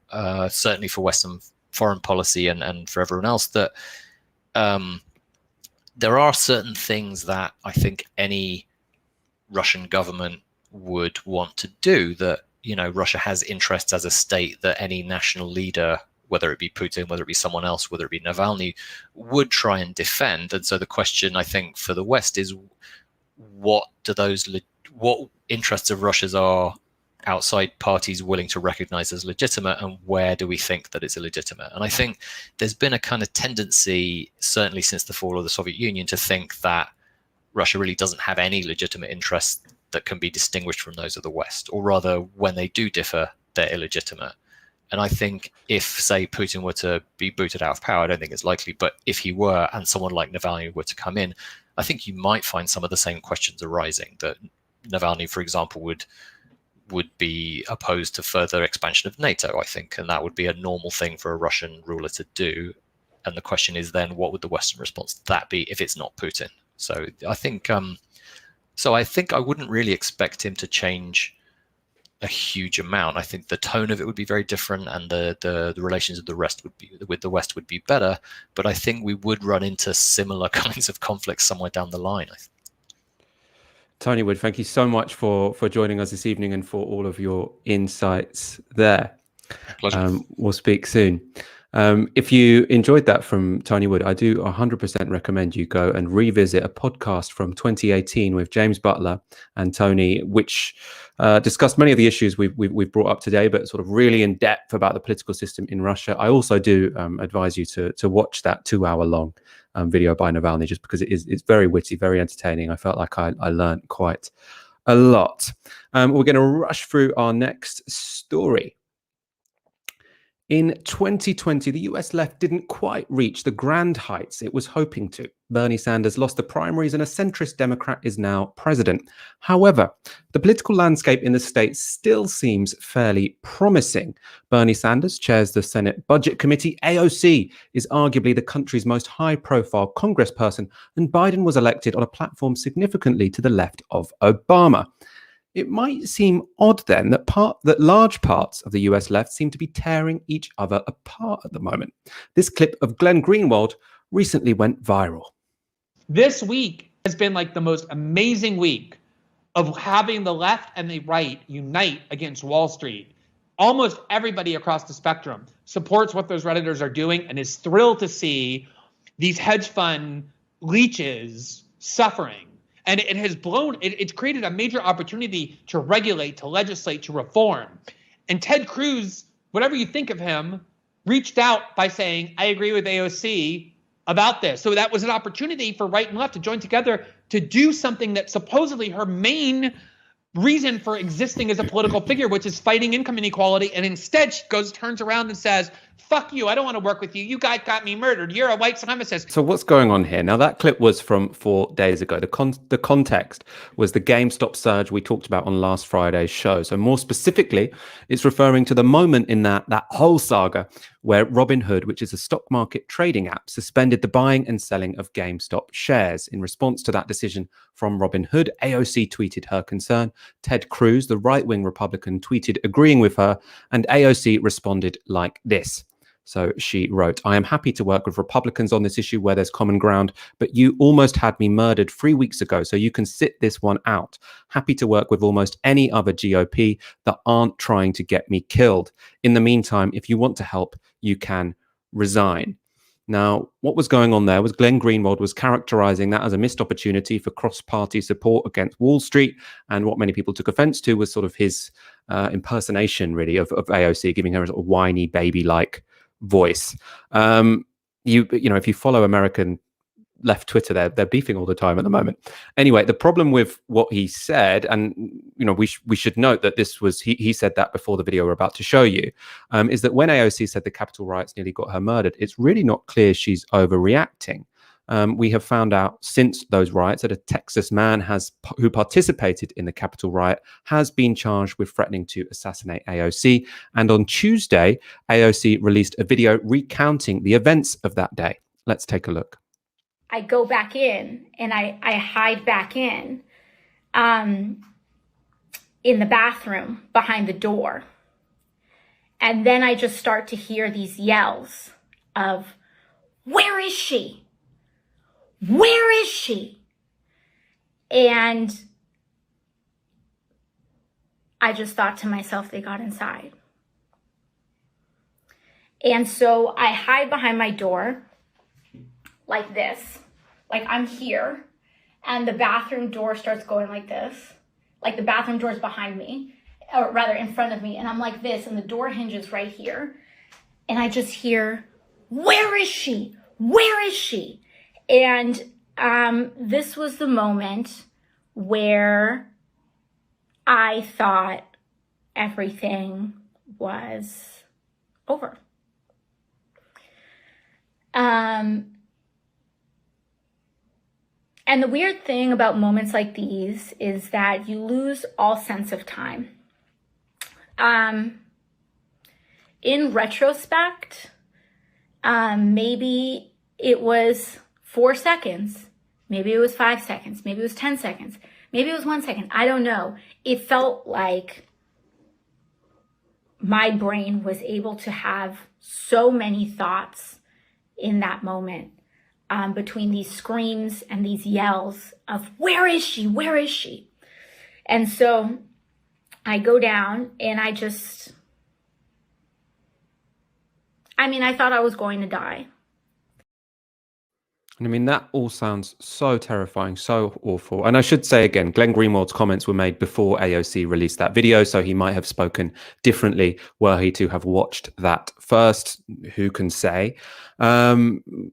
certainly for Western foreign policy and for everyone else, that there are certain things that I think any Russian government would want to do, that, Russia has interests as a state that any national leader, whether it be Putin, whether it be someone else, whether it be Navalny, would try and defend. And so the question, I think, for the West is, what interests of Russia's are outside parties willing to recognize as legitimate, and where do we think that it's illegitimate? And I think there's been a kind of tendency, certainly since the fall of the Soviet Union, to think that Russia really doesn't have any legitimate interests that can be distinguished from those of the West, or rather, when they do differ, they're illegitimate. And I think if, say, Putin were to be booted out of power, I don't think it's likely, but if he were and someone like Navalny were to come in, I think you might find some of the same questions arising, that Navalny, for example, would be opposed to further expansion of NATO, I think, and that would be a normal thing for a Russian ruler to do. And the question is then, what would the Western response to that be if it's not Putin? So I think I wouldn't really expect him to change a huge amount. I think the tone of it would be very different, and the relations with the West would be better. But I think we would run into similar kinds of conflicts somewhere down the line. Tony Wood, thank you so much for joining us this evening and for all of your insights there. Pleasure. We'll speak soon. If you enjoyed that from Tony Wood, I do 100% recommend you go and revisit a podcast from 2018 with James Butler and Tony, which discussed many of the issues we've brought up today, but sort of really in depth about the political system in Russia. I also do advise you to watch that 2-hour-long video by Navalny, just because it's very witty, very entertaining. I felt like I learned quite a lot. We're going to rush through our next story. In 2020, the US left didn't quite reach the grand heights it was hoping to. Bernie Sanders lost the primaries and a centrist Democrat is now president. However, the political landscape in the state still seems fairly promising. Bernie Sanders chairs the Senate Budget Committee. AOC is arguably the country's most high-profile congressperson, and Biden was elected on a platform significantly to the left of Obama. It might seem odd then that large parts of the US left seem to be tearing each other apart at the moment. This clip of Glenn Greenwald recently went viral. This week has been like the most amazing week of having the left and the right unite against Wall Street. Almost everybody across the spectrum supports what those Redditors are doing and is thrilled to see these hedge fund leeches suffering. And it has it's created a major opportunity to regulate, to legislate, to reform. And Ted Cruz, whatever you think of him, reached out by saying, I agree with AOC about this. So that was an opportunity for right and left to join together to do something that supposedly her main reason for existing as a political figure, which is fighting income inequality. And instead she turns around and says, fuck you, I don't want to work with you. You guys got me murdered. You're a white supremacist. So what's going on here? Now, that clip was from 4 days ago. The context was the GameStop surge we talked about on last Friday's show. So more specifically, it's referring to the moment in that whole saga where Robinhood, which is a stock market trading app, suspended the buying and selling of GameStop shares. In response to that decision from Robinhood, AOC tweeted her concern. Ted Cruz, the right-wing Republican, tweeted agreeing with her, and AOC responded like this. So she wrote, I am happy to work with Republicans on this issue where there's common ground, but you almost had me murdered 3 weeks ago, so you can sit this one out. Happy to work with almost any other GOP that aren't trying to get me killed. In the meantime, if you want to help, you can resign. Now, what was going on there was Glenn Greenwald was characterizing that as a missed opportunity for cross-party support against Wall Street. And what many people took offense to was sort of his impersonation, really, of AOC, giving her a sort of whiny, baby-like voice. You know, if you follow American left Twitter, they're beefing all the time at the moment. Anyway, the problem with what he said, and you know, we should note that this was he said that before the video we're about to show you, is that when AOC said the Capitol riots nearly got her murdered, it's really not clear she's overreacting. We have found out since those riots that a Texas man who participated in the Capitol riot has been charged with threatening to assassinate AOC. And on Tuesday, AOC released a video recounting the events of that day. Let's take a look. I go back in and I hide back in the bathroom behind the door. And then I just start to hear these yells of, where is she? Where is she? And I just thought to myself, they got inside. And so I hide behind my door like this, like I'm here, and the bathroom door starts going like this, like the bathroom door is behind me, or rather in front of me, and I'm like this, and the door hinges right here, and I just hear, where is she? Where is she? And this was the moment where I thought everything was over. And the weird thing about moments like these is that you lose all sense of time. In retrospect, maybe it was 4 seconds, maybe it was 5 seconds, maybe it was 10 seconds, maybe it was 1 second, I don't know. It felt like my brain was able to have so many thoughts in that moment. Between these screams and these yells of, where is she? Where is she? And so I go down and I thought I was going to die. And I mean, that all sounds so terrifying, so awful. And I should say again, Glenn Greenwald's comments were made before AOC released that video, so he might have spoken differently were he to have watched that first. Who can say?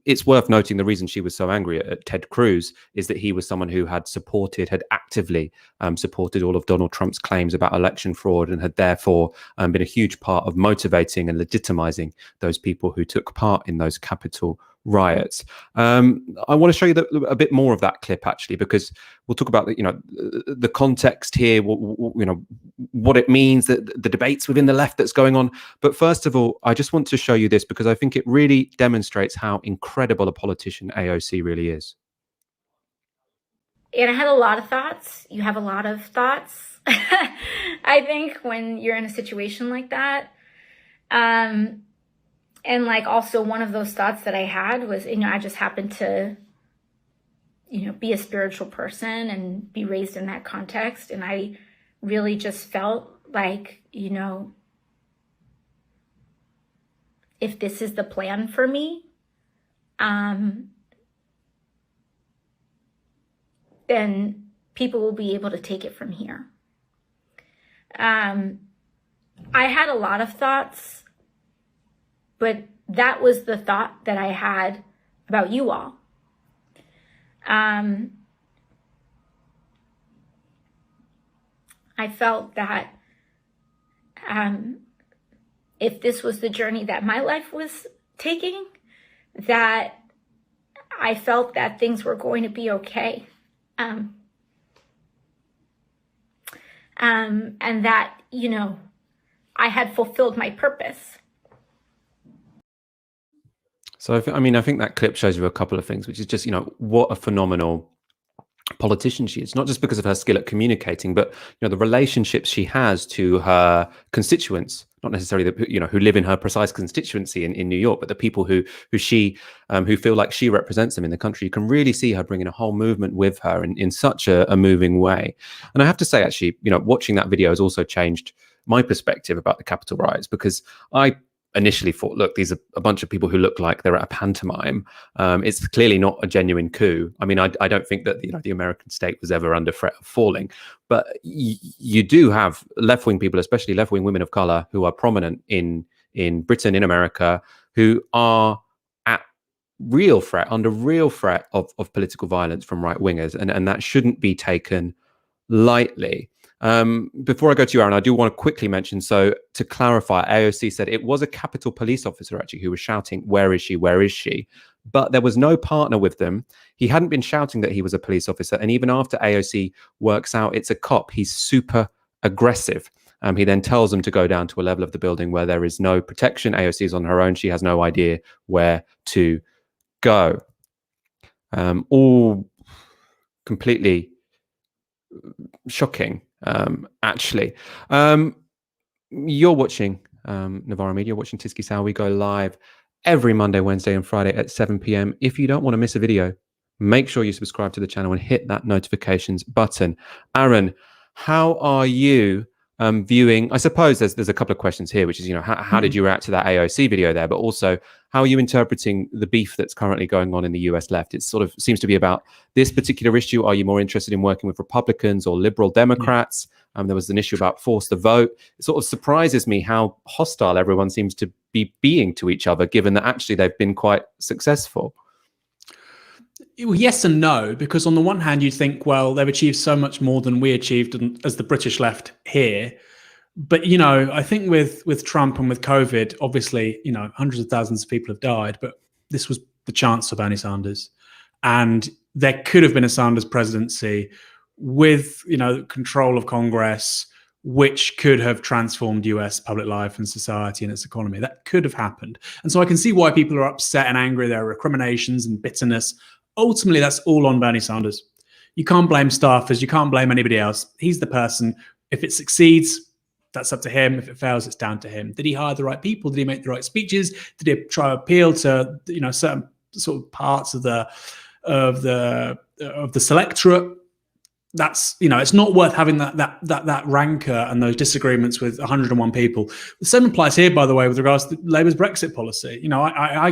It's worth noting the reason she was so angry at Ted Cruz is that he was someone who had actively supported all of Donald Trump's claims about election fraud and had therefore been a huge part of motivating and legitimizing those people who took part in those Capitol riots. I want to show you a bit more of that clip, actually, because we'll talk about the context here, what it means, the debates within the left that's going on. But first of all, I just want to show you this because I think it really demonstrates how incredible a politician AOC really is. And I had a lot of thoughts. You have a lot of thoughts, I think, when you're in a situation like that. And like also one of those thoughts that I had was, I just happened to, be a spiritual person and be raised in that context. And I really just felt like, if this is the plan for me, then people will be able to take it from here. I had a lot of thoughts, but that was the thought that I had about you all. I felt that if this was the journey that my life was taking, that I felt that things were going to be okay. And that, I had fulfilled my purpose. So, I think that clip shows you a couple of things, which is just, what a phenomenal politician she is, not just because of her skill at communicating, but, the relationships she has to her constituents, not necessarily who live in her precise constituency in New York, but the people who feel like she represents them in the country. You can really see her bringing a whole movement with her in such a moving way. And I have to say, actually, watching that video has also changed my perspective about the Capitol riots, because I initially thought, look, these are a bunch of people who look like they're at a pantomime. It's clearly not a genuine coup. I mean, I don't think that the American state was ever under threat of falling, but you do have left-wing people, especially left-wing women of color, who are prominent in Britain, in America, who are under real threat of political violence from right-wingers, and that shouldn't be taken lightly. Before I go to you, Aaron, I do want to quickly mention, so to clarify, AOC said it was a Capitol police officer actually who was shouting, "Where is she? Where is she?" But there was no partner with them. He hadn't been shouting that he was a police officer. And even after AOC works out it's a cop, he's super aggressive. He then tells them to go down to a level of the building where there is no protection. AOC is on her own. She has no idea where to go. All completely shocking. Actually, you're watching Novara Media, watching Tysky Sow. We go live every Monday, Wednesday, and Friday at 7 p.m. If you don't want to miss a video, make sure you subscribe to the channel and hit that notifications button. Aaron, how are you viewing? I suppose there's a couple of questions here, which is, how did you react to that AOC video there? But also, how are you interpreting the beef that's currently going on in the US left? It sort of seems to be about this particular issue. Are you more interested in working with Republicans or liberal Democrats? There was an issue about forced to vote. It sort of surprises me how hostile everyone seems to be being to each other, given that actually they've been quite successul. Yes and no, because on the one hand, you'd think, well, they've achieved so much more than we achieved as the British left here. But, I think with Trump and with COVID, obviously, hundreds of thousands of people have died, but this was the chance for Bernie Sanders. And there could have been a Sanders presidency with, control of Congress, which could have transformed US public life and society and its economy. That could have happened. And so I can see why people are upset and angry. There are recriminations and bitterness. Ultimately, that's all on Bernie Sanders. You can't blame staffers. You can't blame anybody else. He's the person. If it succeeds, that's up to him. If it fails, it's down to him. Did he hire the right people? Did he make the right speeches? Did he try to appeal to certain sort of parts of the selectorate? that's, it's not worth having that rancor and those disagreements with 101 people. The same applies here, by the way, with regards to Labour's Brexit policy. I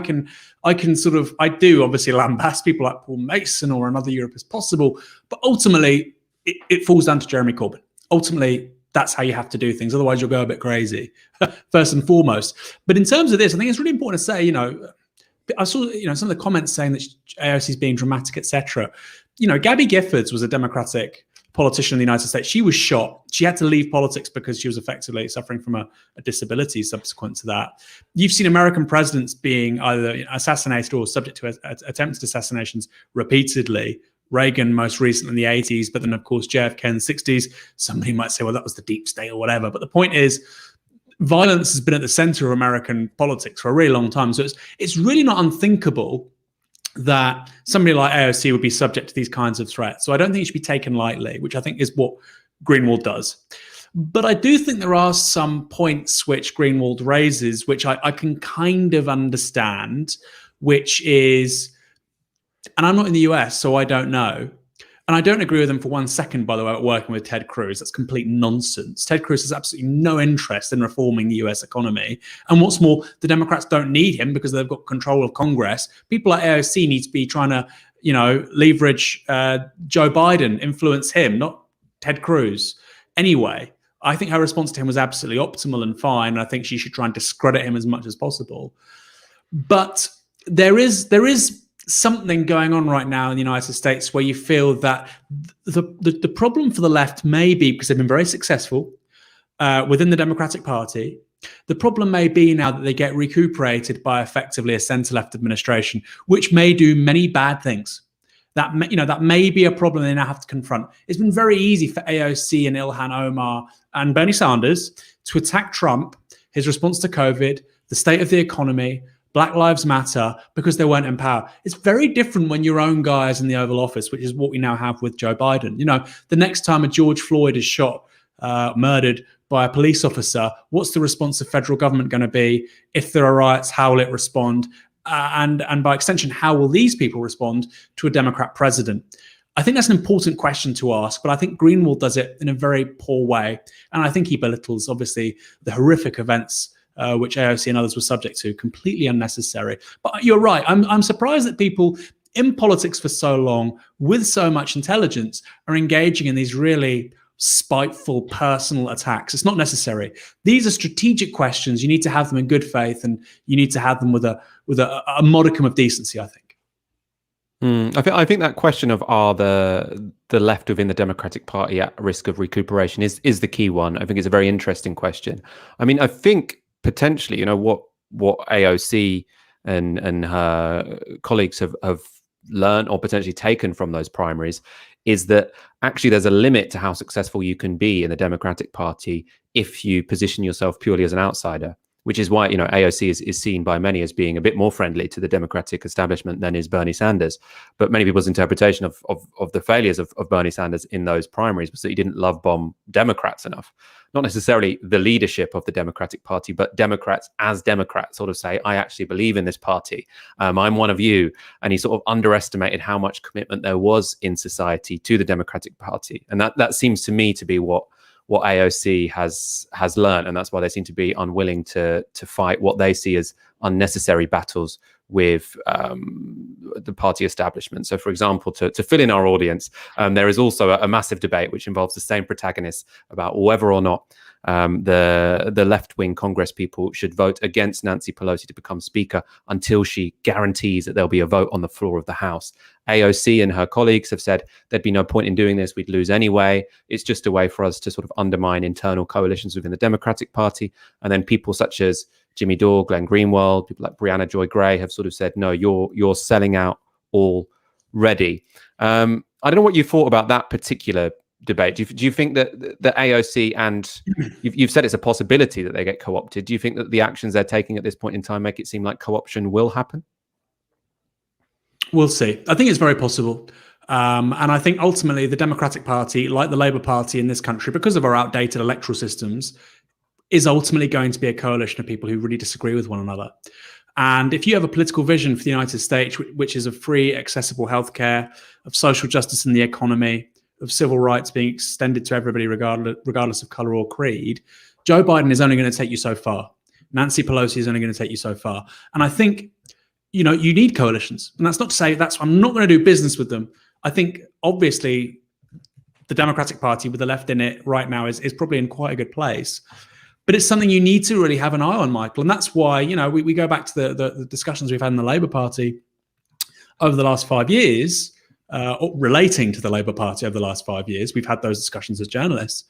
do obviously lambast people like Paul Mason or another Europe as possible, but ultimately it falls down to Jeremy Corbyn. Ultimately, that's how you have to do things. Otherwise, you'll go a bit crazy, first and foremost. But in terms of this, I think it's really important to say, I saw, some of the comments saying that AOC is being dramatic, etc. Gabby Giffords was a Democratic politician in the United States. She was shot. She had to leave politics because she was effectively suffering from a disability subsequent to that. You've seen American presidents being either assassinated or subject to attempted assassinations repeatedly. Reagan most recently in the 80s, but then of course JFK in the 60s. Somebody might say, well, that was the deep state or whatever. But the point is, violence has been at the center of American politics for a really long time. So it's really not unthinkable that somebody like AOC would be subject to these kinds of threats. So I don't think it should be taken lightly, which I think is what Greenwald does. But I do think there are some points which Greenwald raises, which I can kind of understand, which is, and I'm not in the US, so I don't know. And I don't agree with them for 1 second, by the way, at working with Ted Cruz. That's complete nonsense. Ted Cruz has absolutely no interest in reforming the US economy. And what's more, the Democrats don't need him because they've got control of Congress. People like AOC need to be trying to, leverage Joe Biden, influence him, not Ted Cruz. Anyway, I think her response to him was absolutely optimal and fine. And I think she should try and discredit him as much as possible. But there is something going on right now in the United States where you feel that the problem for the left may be, because they've been very successful within the Democratic Party, the problem may be now that they get recuperated by effectively a centre-left administration, which may do many bad things. That may be a problem they now have to confront. It's been very easy for AOC and Ilhan Omar and Bernie Sanders to attack Trump, his response to COVID, the state of the economy, Black Lives Matter, because they weren't in power. It's very different when your own guy is in the Oval Office, which is what we now have with Joe Biden. The next time a George Floyd is shot, murdered by a police officer, what's the response of federal government going to be? If there are riots, how will it respond? And by extension, how will these people respond to a Democrat president? I think that's an important question to ask, but I think Greenwald does it in a very poor way. And I think he belittles, obviously, the horrific events which AOC and others were subject to, completely unnecessary. But you're right. I'm surprised that people in politics for so long, with so much intelligence, are engaging in these really spiteful personal attacks. It's not necessary. These are strategic questions. You need to have them in good faith, and you need to have them with a modicum of decency, I think. I think that question of are the left within the Democratic Party at risk of recuperation is the key one. I think it's a very interesting question. I mean, I think potentially, what AOC and her colleagues have learned or potentially taken from those primaries is that actually there's a limit to how successful you can be in the Democratic Party if you position yourself purely as an outsider, which is why, AOC is seen by many as being a bit more friendly to the Democratic establishment than is Bernie Sanders. But many people's interpretation of the failures of Bernie Sanders in those primaries was that he didn't love bomb Democrats enough. Not necessarily the leadership of the Democratic Party, but Democrats as Democrats sort of say, I actually believe in this party. I'm one of you. And he sort of underestimated how much commitment there was in society to the Democratic Party. And that seems to me to be what AOC has learned, and that's why they seem to be unwilling to fight what they see as unnecessary battles with the party establishment. So, for example, to fill in our audience, there is also a massive debate which involves the same protagonists about whether or not the left-wing Congress people should vote against Nancy Pelosi to become Speaker until she guarantees that there'll be a vote on the floor of the House. AOC and her colleagues have said there'd be no point in doing this. We'd lose anyway. It's just a way for us to sort of undermine internal coalitions within the Democratic Party. And then people such as Jimmy Dore, Glenn Greenwald, people like Brianna Joy Gray have sort of said, no, you're selling out already. I don't know what you thought about that particular debate. Do you think that the AOC, and you've said it's a possibility that they get co-opted, do you think that the actions they're taking at this point in time make it seem like co-option will happen? We'll see. I think it's very possible. And I think ultimately the Democratic Party, like the Labour Party in this country, because of our outdated electoral systems, is ultimately going to be a coalition of people who really disagree with one another. And if you have a political vision for the United States, which is of free, accessible healthcare, of social justice in the economy, of civil rights being extended to everybody regardless of color or creed, Joe Biden is only going to take you so far. Nancy Pelosi is only going to take you so far. And I think, you need coalitions. And that's not to say I'm not going to do business with them. I think, obviously, the Democratic Party with the left in it right now is probably in quite a good place. But it's something you need to really have an eye on, Michael. And that's why, we go back to the discussions we've had in the Labour Party over the last 5 years, or relating to the Labour Party over the last 5 years. We've had those discussions as journalists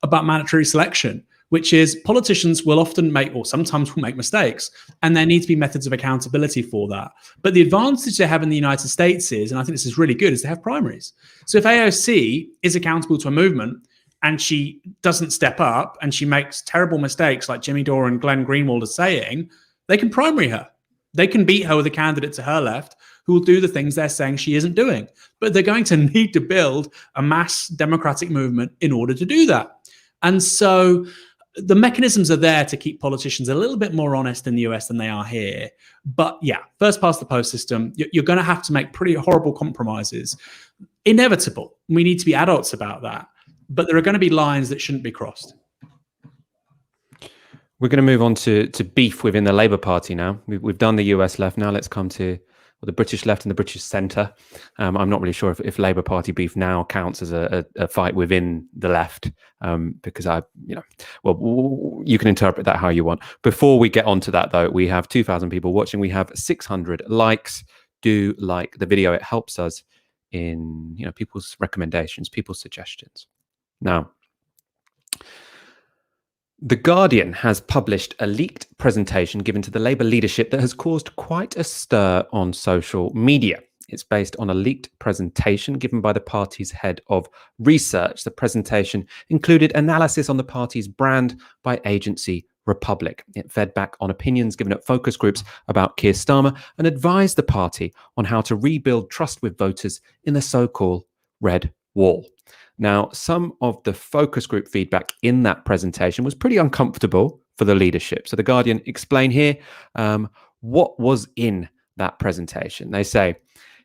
about mandatory selection, which is politicians will often make, or sometimes will make, mistakes, and there need to be methods of accountability for that. But the advantage they have in the United States is, and I think this is really good, is they have primaries. So if AOC is accountable to a movement and she doesn't step up and she makes terrible mistakes like Jimmy Dore and Glenn Greenwald are saying, they can primary her. They can beat her with a candidate to her left who will do the things they're saying she isn't doing. But they're going to need to build a mass democratic movement in order to do that. And so the mechanisms are there to keep politicians a little bit more honest in the US than they are here. But yeah, first past the post system, you're going to have to make pretty horrible compromises. Inevitable. We need to be adults about that. But there are going to be lines that shouldn't be crossed. We're going to move on to beef within the Labour Party now. We've done the US left. Now let's come to the British left and the British centre. I'm not really sure if Labour Party beef now counts as a fight within the left, because you can interpret that how you want. Before we get onto that, though, we have 2,000 people watching. We have 600 likes. Do like the video. It helps us in people's recommendations, people's suggestions. Now, The Guardian has published a leaked presentation given to the Labour leadership that has caused quite a stir on social media. It's based on a leaked presentation given by the party's head of research. The presentation included analysis on the party's brand by agency Republic. It fed back on opinions given at focus groups about Keir Starmer and advised the party on how to rebuild trust with voters in the so-called Red Wall. Now, some of the focus group feedback in that presentation was pretty uncomfortable for the leadership. So the Guardian explain here what was in that presentation. They say,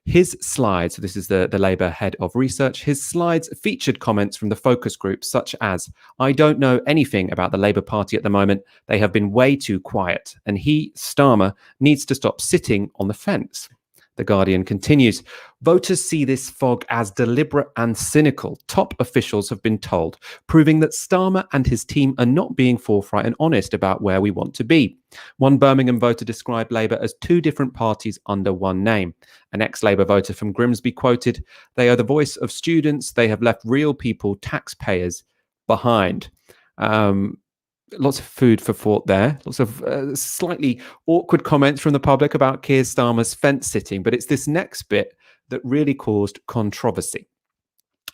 his slides, so this is the Labour head of research, his slides featured comments from the focus groups such as, I don't know anything about the Labour Party at the moment. They have been way too quiet. And he, Starmer, needs to stop sitting on the fence. The Guardian continues, voters see this fog as deliberate and cynical. Top officials have been told, proving that Starmer and his team are not being forthright and honest about where we want to be. One Birmingham voter described Labour as two different parties under one name. An ex-Labour voter from Grimsby quoted, they are the voice of students. They have left real people, taxpayers, behind. Lots of food for thought there. Lots of slightly awkward comments from the public about Keir Starmer's fence sitting, but it's this next bit that really caused controversy.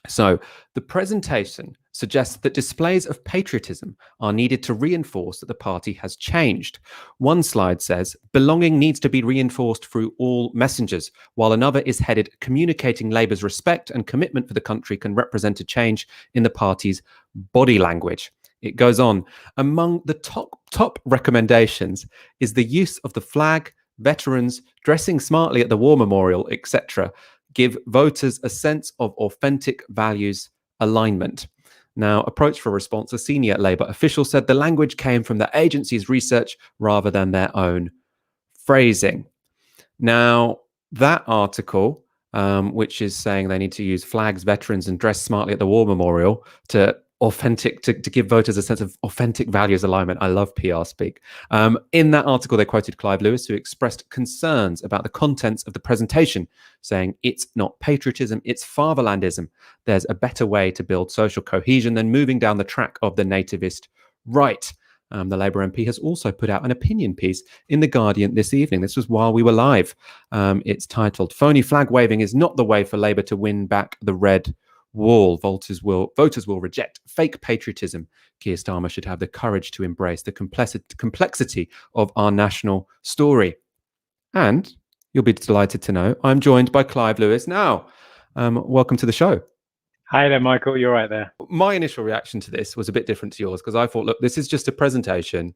So the presentation suggests that displays of patriotism are needed to reinforce that the party has changed. One slide says, belonging needs to be reinforced through all messengers, while another is headed, communicating Labour's respect and commitment for the country can represent a change in the party's body language. It goes on. Among the top recommendations is the use of the flag, veterans, dressing smartly at the War Memorial, etc. Give voters a sense of authentic values alignment. Now, approach for response, a senior Labour official said the language came from the agency's research rather than their own phrasing. Now, that article, which is saying they need to use flags, veterans, and dress smartly at the War Memorial to give voters a sense of authentic values alignment. I love PR speak. In that article, they quoted Clive Lewis, who expressed concerns about the contents of the presentation, saying it's not patriotism, it's fatherlandism. There's a better way to build social cohesion than moving down the track of the nativist right. The Labour MP has also put out an opinion piece in The Guardian this evening. This was while we were live. It's titled, Phony Flag Waving is not the way for Labour to win back the Red Wall. Voters will reject fake patriotism. Keir Starmer should have the courage to embrace the complexity of our national story. And you'll be delighted to know I'm joined by Clive Lewis now. Welcome to the show. Hi there, Michael. You're right there. My initial reaction to this was a bit different to yours because I thought, look, this is just a presentation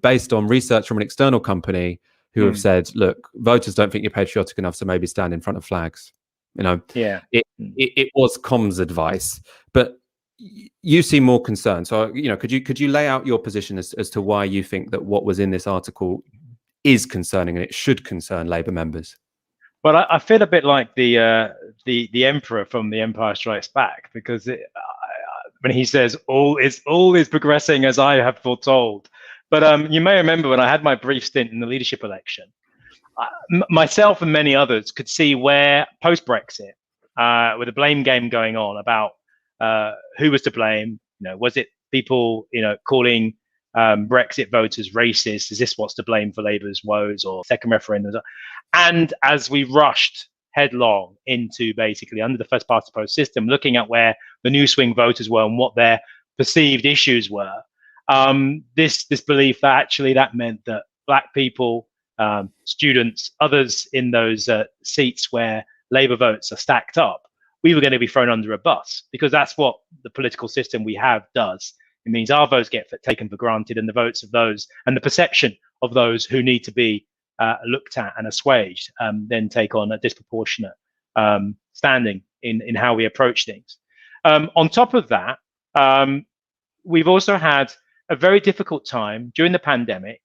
based on research from an external company who have said, look, voters don't think you're patriotic enough, so maybe stand in front of flags. You know, Yeah, it was comms advice, but you seem more concerned. So, you know, could you lay out your position as to why you think that what was in this article is concerning and it should concern Labour members? Well, I feel a bit like the Emperor from The Empire Strikes Back, because when he says all is progressing as I have foretold. But you may remember when I had my brief stint in the leadership election, myself and many others could see where post-Brexit, with a blame game going on about who was to blame. You know, was it people, you know, calling Brexit voters racist? Is this what's to blame for Labour's woes or second referendums? And as we rushed headlong into basically under the first past the post system, looking at where the new swing voters were and what their perceived issues were, this belief that actually that meant that black people, students, others in those seats where Labour votes are stacked up, we were going to be thrown under a bus, because that's what the political system we have does. It means our votes get taken for granted, and the votes of those and the perception of those who need to be looked at and assuaged then take on a disproportionate standing in how we approach things. On top of that, we've also had a very difficult time during the pandemic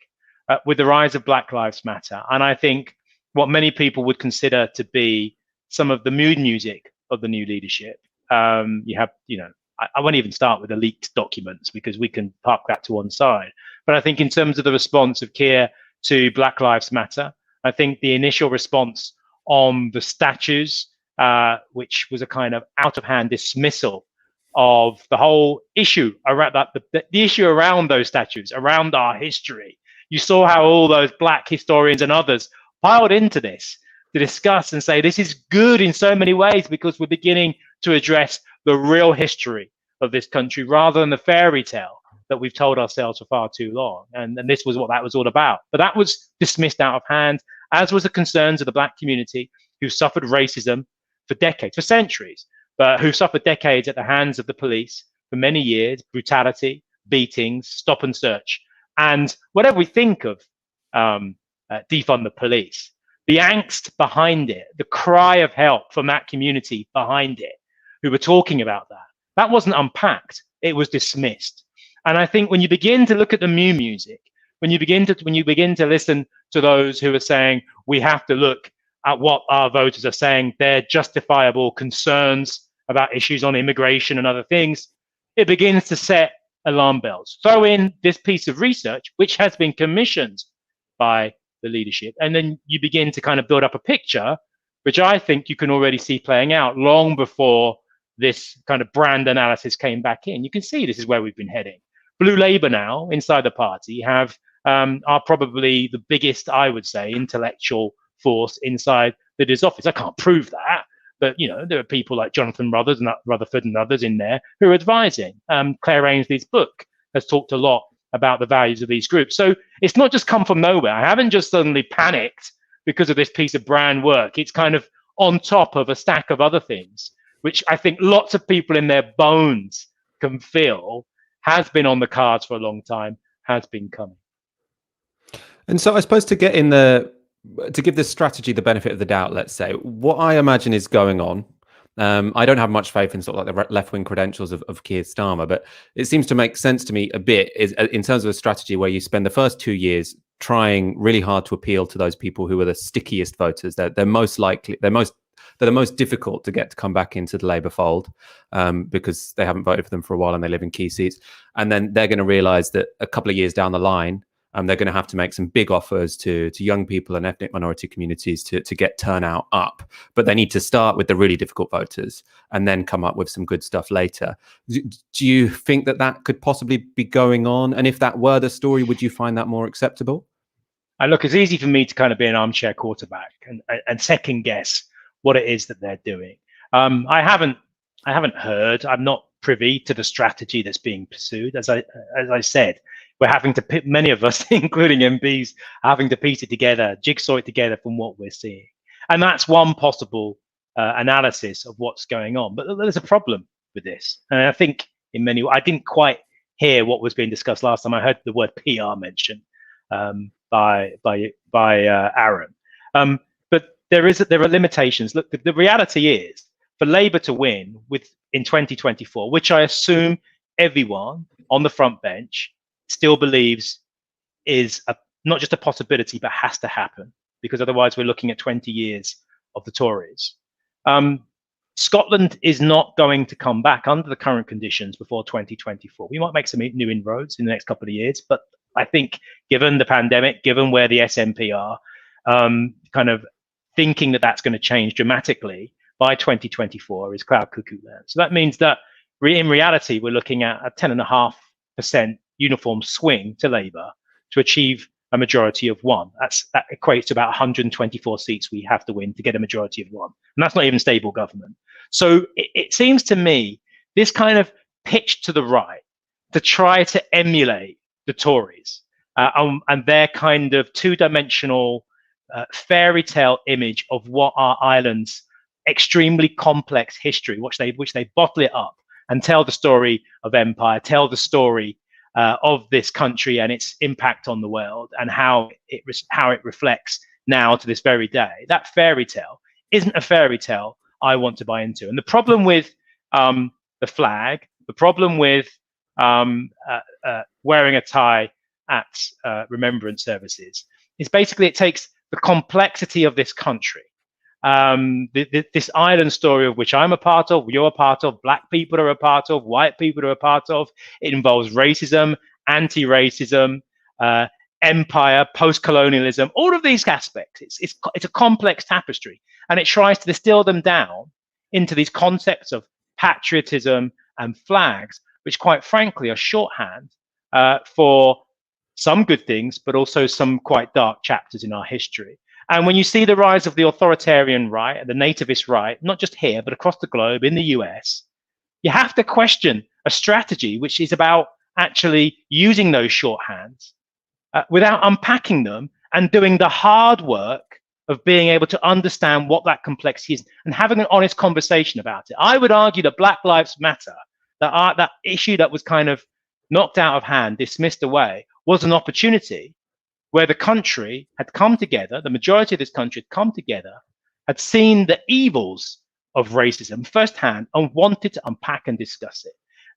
with the rise of Black Lives Matter. And I think what many people would consider to be some of the mood music of the new leadership. You have, you know, I won't even start with the leaked documents because we can park that to one side. But I think in terms of the response of Keir to Black Lives Matter, I think the initial response on the statues, which was a kind of out-of-hand dismissal of the whole issue around that, the issue around those statues, around our history. You saw how all those black historians and others piled into this to discuss and say this is good in so many ways because we're beginning to address the real history of this country rather than the fairy tale that we've told ourselves for far too long. And this was what that was all about. But that was dismissed out of hand, as was the concerns of the black community who suffered racism for decades, for centuries, but who suffered decades at the hands of the police for many years, brutality, beatings, stop and search. And whatever we think of defund the police, the angst behind it, the cry of help from that community behind it, who were talking about that wasn't unpacked, it was dismissed. And I think when you begin to look at the new music, when you begin to listen to those who are saying we have to look at what our voters are saying, their justifiable concerns about issues on immigration and other things, it begins to set alarm bells. Throw in this piece of research, which has been commissioned by the leadership, and then you begin to kind of build up a picture, which I think you can already see playing out long before this kind of brand analysis came back in. You can see this is where we've been heading. Blue Labour now, inside the party, are probably the biggest, I would say, intellectual force inside the DIS office. I can't prove that, but you know, there are people like Jonathan Rutherford and others in there who are advising. Claire Ainsley's book has talked a lot about the values of these groups. So it's not just come from nowhere. I haven't just suddenly panicked because of this piece of brand work. It's kind of on top of a stack of other things, which I think lots of people in their bones can feel has been on the cards for a long time, has been coming. And so I suppose to give this strategy the benefit of the doubt, let's say, what I imagine is going on, I don't have much faith in sort of like the left-wing credentials of Keir Starmer, but it seems to make sense to me a bit is in terms of a strategy where you spend the first 2 years trying really hard to appeal to those people who are the stickiest voters. They're most likely, they're the most difficult to get to come back into the Labour fold because they haven't voted for them for a while and they live in key seats. And then they're going to realise that a couple of years down the line, they're going to have to make some big offers to young people and ethnic minority communities to get turnout up. But they need to start with the really difficult voters and then come up with some good stuff later. Do you think that could possibly be going on? And if that were the story, would you find that more acceptable? And look, it's easy for me to kind of be an armchair quarterback and second guess what it is that they're doing. I haven't heard. I'm not privy to the strategy that's being pursued. As I said, we're having to many of us, including MPs, having to piece it together, jigsaw it together from what we're seeing, and that's one possible analysis of what's going on. But there's a problem with this, and I think in many, I didn't quite hear what was being discussed last time. I heard the word PR mentioned by Aaron. But there are limitations. Look, the reality is for Labour to win in 2024, which I assume everyone on the front bench still believes is not just a possibility, but has to happen, because otherwise we're looking at 20 years of the Tories. Scotland is not going to come back under the current conditions before 2024. We might make some new inroads in the next couple of years, but I think given the pandemic, given where the SNP are, kind of thinking that that's going to change dramatically by 2024 is cloud cuckoo land. So that means that in reality, we're looking at a 10.5% uniform swing to Labour to achieve a majority of one. That equates to about 124 seats we have to win to get a majority of one. And that's not even stable government. So it seems to me this kind of pitch to the right to try to emulate the Tories and their kind of two-dimensional fairy tale image of what our island's extremely complex history, which they bottle it up and tell the story of empire, tell the story of this country and its impact on the world, and how it reflects now to this very day. That fairy tale isn't a fairy tale I want to buy into. And the problem with the flag, the problem with wearing a tie at remembrance services is basically it takes the complexity of this country, this island story of which I'm a part of, you're a part of, black people are a part of, white people are a part of. It involves racism, anti-racism, empire, post-colonialism, all of these aspects. It's a complex tapestry, and it tries to distill them down into these concepts of patriotism and flags, which quite frankly are shorthand for some good things, but also some quite dark chapters in our history. And when you see the rise of the authoritarian right and the nativist right, not just here, but across the globe, in the US, you have to question a strategy which is about actually using those shorthands without unpacking them and doing the hard work of being able to understand what that complexity is and having an honest conversation about it. I would argue that Black Lives Matter, that issue that was kind of knocked out of hand, dismissed away, was an opportunity where the country had come together, the majority of this country had come together, had seen the evils of racism firsthand and wanted to unpack and discuss it.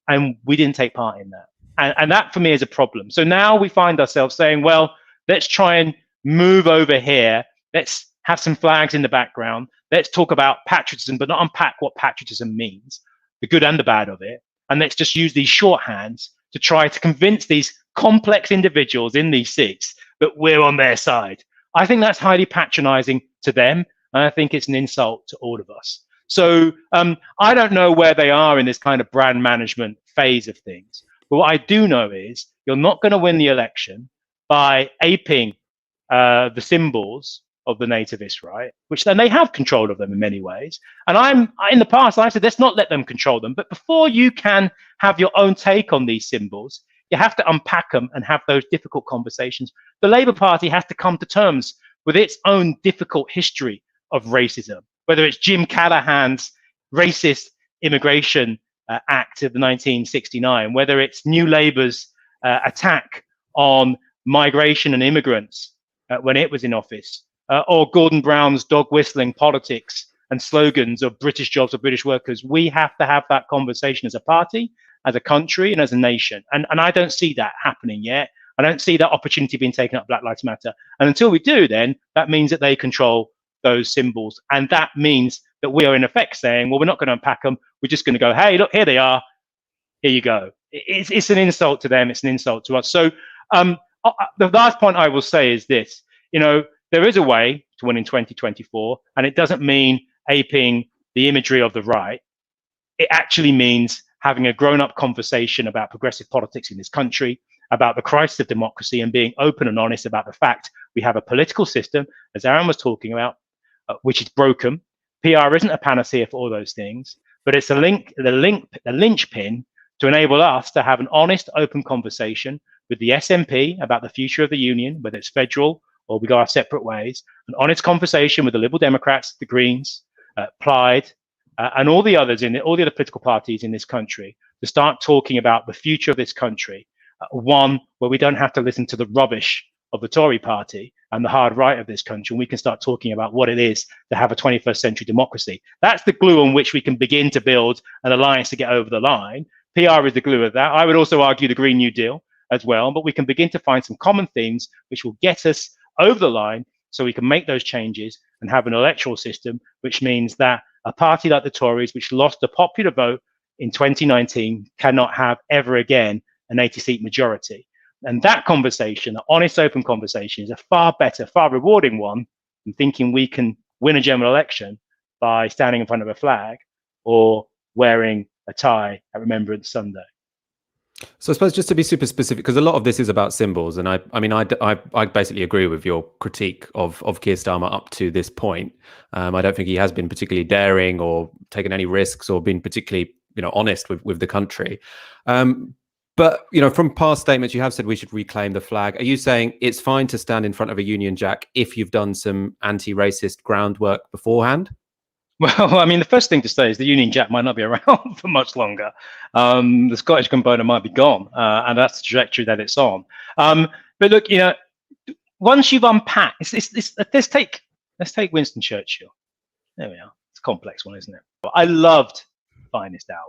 And we didn't take part in that. And that for me is a problem. So now we find ourselves saying, well, let's try and move over here. Let's have some flags in the background. Let's talk about patriotism, but not unpack what patriotism means, the good and the bad of it. And let's just use these shorthands to try to convince these complex individuals in these seats that we're on their side. I think that's highly patronizing to them, and I think it's an insult to all of us. So I don't know where they are in this kind of brand management phase of things. But what I do know is you're not going to win the election by aping the symbols of the nativist right, which then they have control of them in many ways. And in the past, I've said, let's not let them control them. But before you can have your own take on these symbols, you have to unpack them and have those difficult conversations. The Labour Party has to come to terms with its own difficult history of racism, whether it's Jim Callaghan's racist immigration act of 1969, whether it's New Labour's attack on migration and immigrants when it was in office, or Gordon Brown's dog whistling politics and slogans of British jobs for British workers. We have to have that conversation as a party, as a country, and as a nation. And I don't see that happening yet. I don't see that opportunity being taken up Black Lives Matter. And until we do, then that means that they control those symbols. And that means that we are in effect saying, well, we're not going to unpack them. We're just going to go, hey, look, here they are. Here you go. It's an insult to them. It's an insult to us. So the last point I will say is this, there is a way to win in 2024, and it doesn't mean aping the imagery of the right. It actually means having a grown-up conversation about progressive politics in this country, about the crisis of democracy, and being open and honest about the fact we have a political system, as Aaron was talking about, which is broken. PR isn't a panacea for all those things, but it's the linchpin to enable us to have an honest, open conversation with the SNP about the future of the union, whether it's federal or we go our separate ways, an honest conversation with the Liberal Democrats, the Greens, Plaid, and all the others all the other political parties in this country to start talking about the future of this country, one where we don't have to listen to the rubbish of the Tory party, and the hard right of this country, and we can start talking about what it is to have a 21st century democracy. That's the glue on which we can begin to build an alliance to get over the line. PR is the glue of that. I would also argue the Green New Deal as well, but we can begin to find some common themes which will get us over the line so we can make those changes and have an electoral system, which means that a party like the Tories, which lost the popular vote in 2019, cannot have ever again an 80-seat majority. And that conversation, the honest, open conversation, is a far better, far rewarding one than thinking we can win a general election by standing in front of a flag or wearing a tie at Remembrance Sunday. So I suppose just to be super specific, because a lot of this is about symbols, and I basically agree with your critique of Keir Starmer up to this point. I don't think he has been particularly daring or taken any risks or been particularly, honest with the country. But, from past statements, you have said we should reclaim the flag. Are you saying it's fine to stand in front of a Union Jack if you've done some anti-racist groundwork beforehand? Well, I mean, the first thing to say is the Union Jack might not be around for much longer. The Scottish component might be gone, and that's the trajectory that it's on. But look, once you've unpacked, let's take Winston Churchill. There we are. It's a complex one, isn't it? I loved Finest Hour.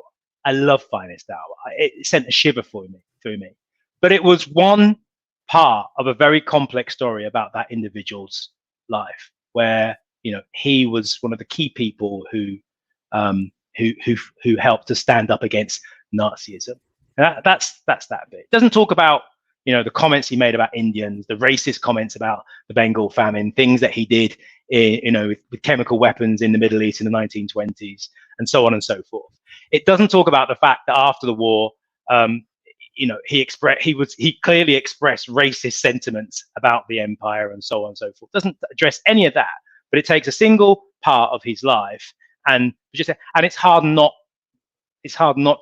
I love Finest Hour. It sent a shiver through me. But it was one part of a very complex story about that individual's life, where he was one of the key people who helped to stand up against Nazism. That's that bit. It doesn't talk about the comments he made about Indians, the racist comments about the Bengal famine, things that he did with chemical weapons in the Middle East in the 1920s, and so on and so forth. It doesn't talk about the fact that after the war, he clearly expressed racist sentiments about the empire and so on and so forth. Doesn't address any of that, but it takes a single part of his life and it's hard not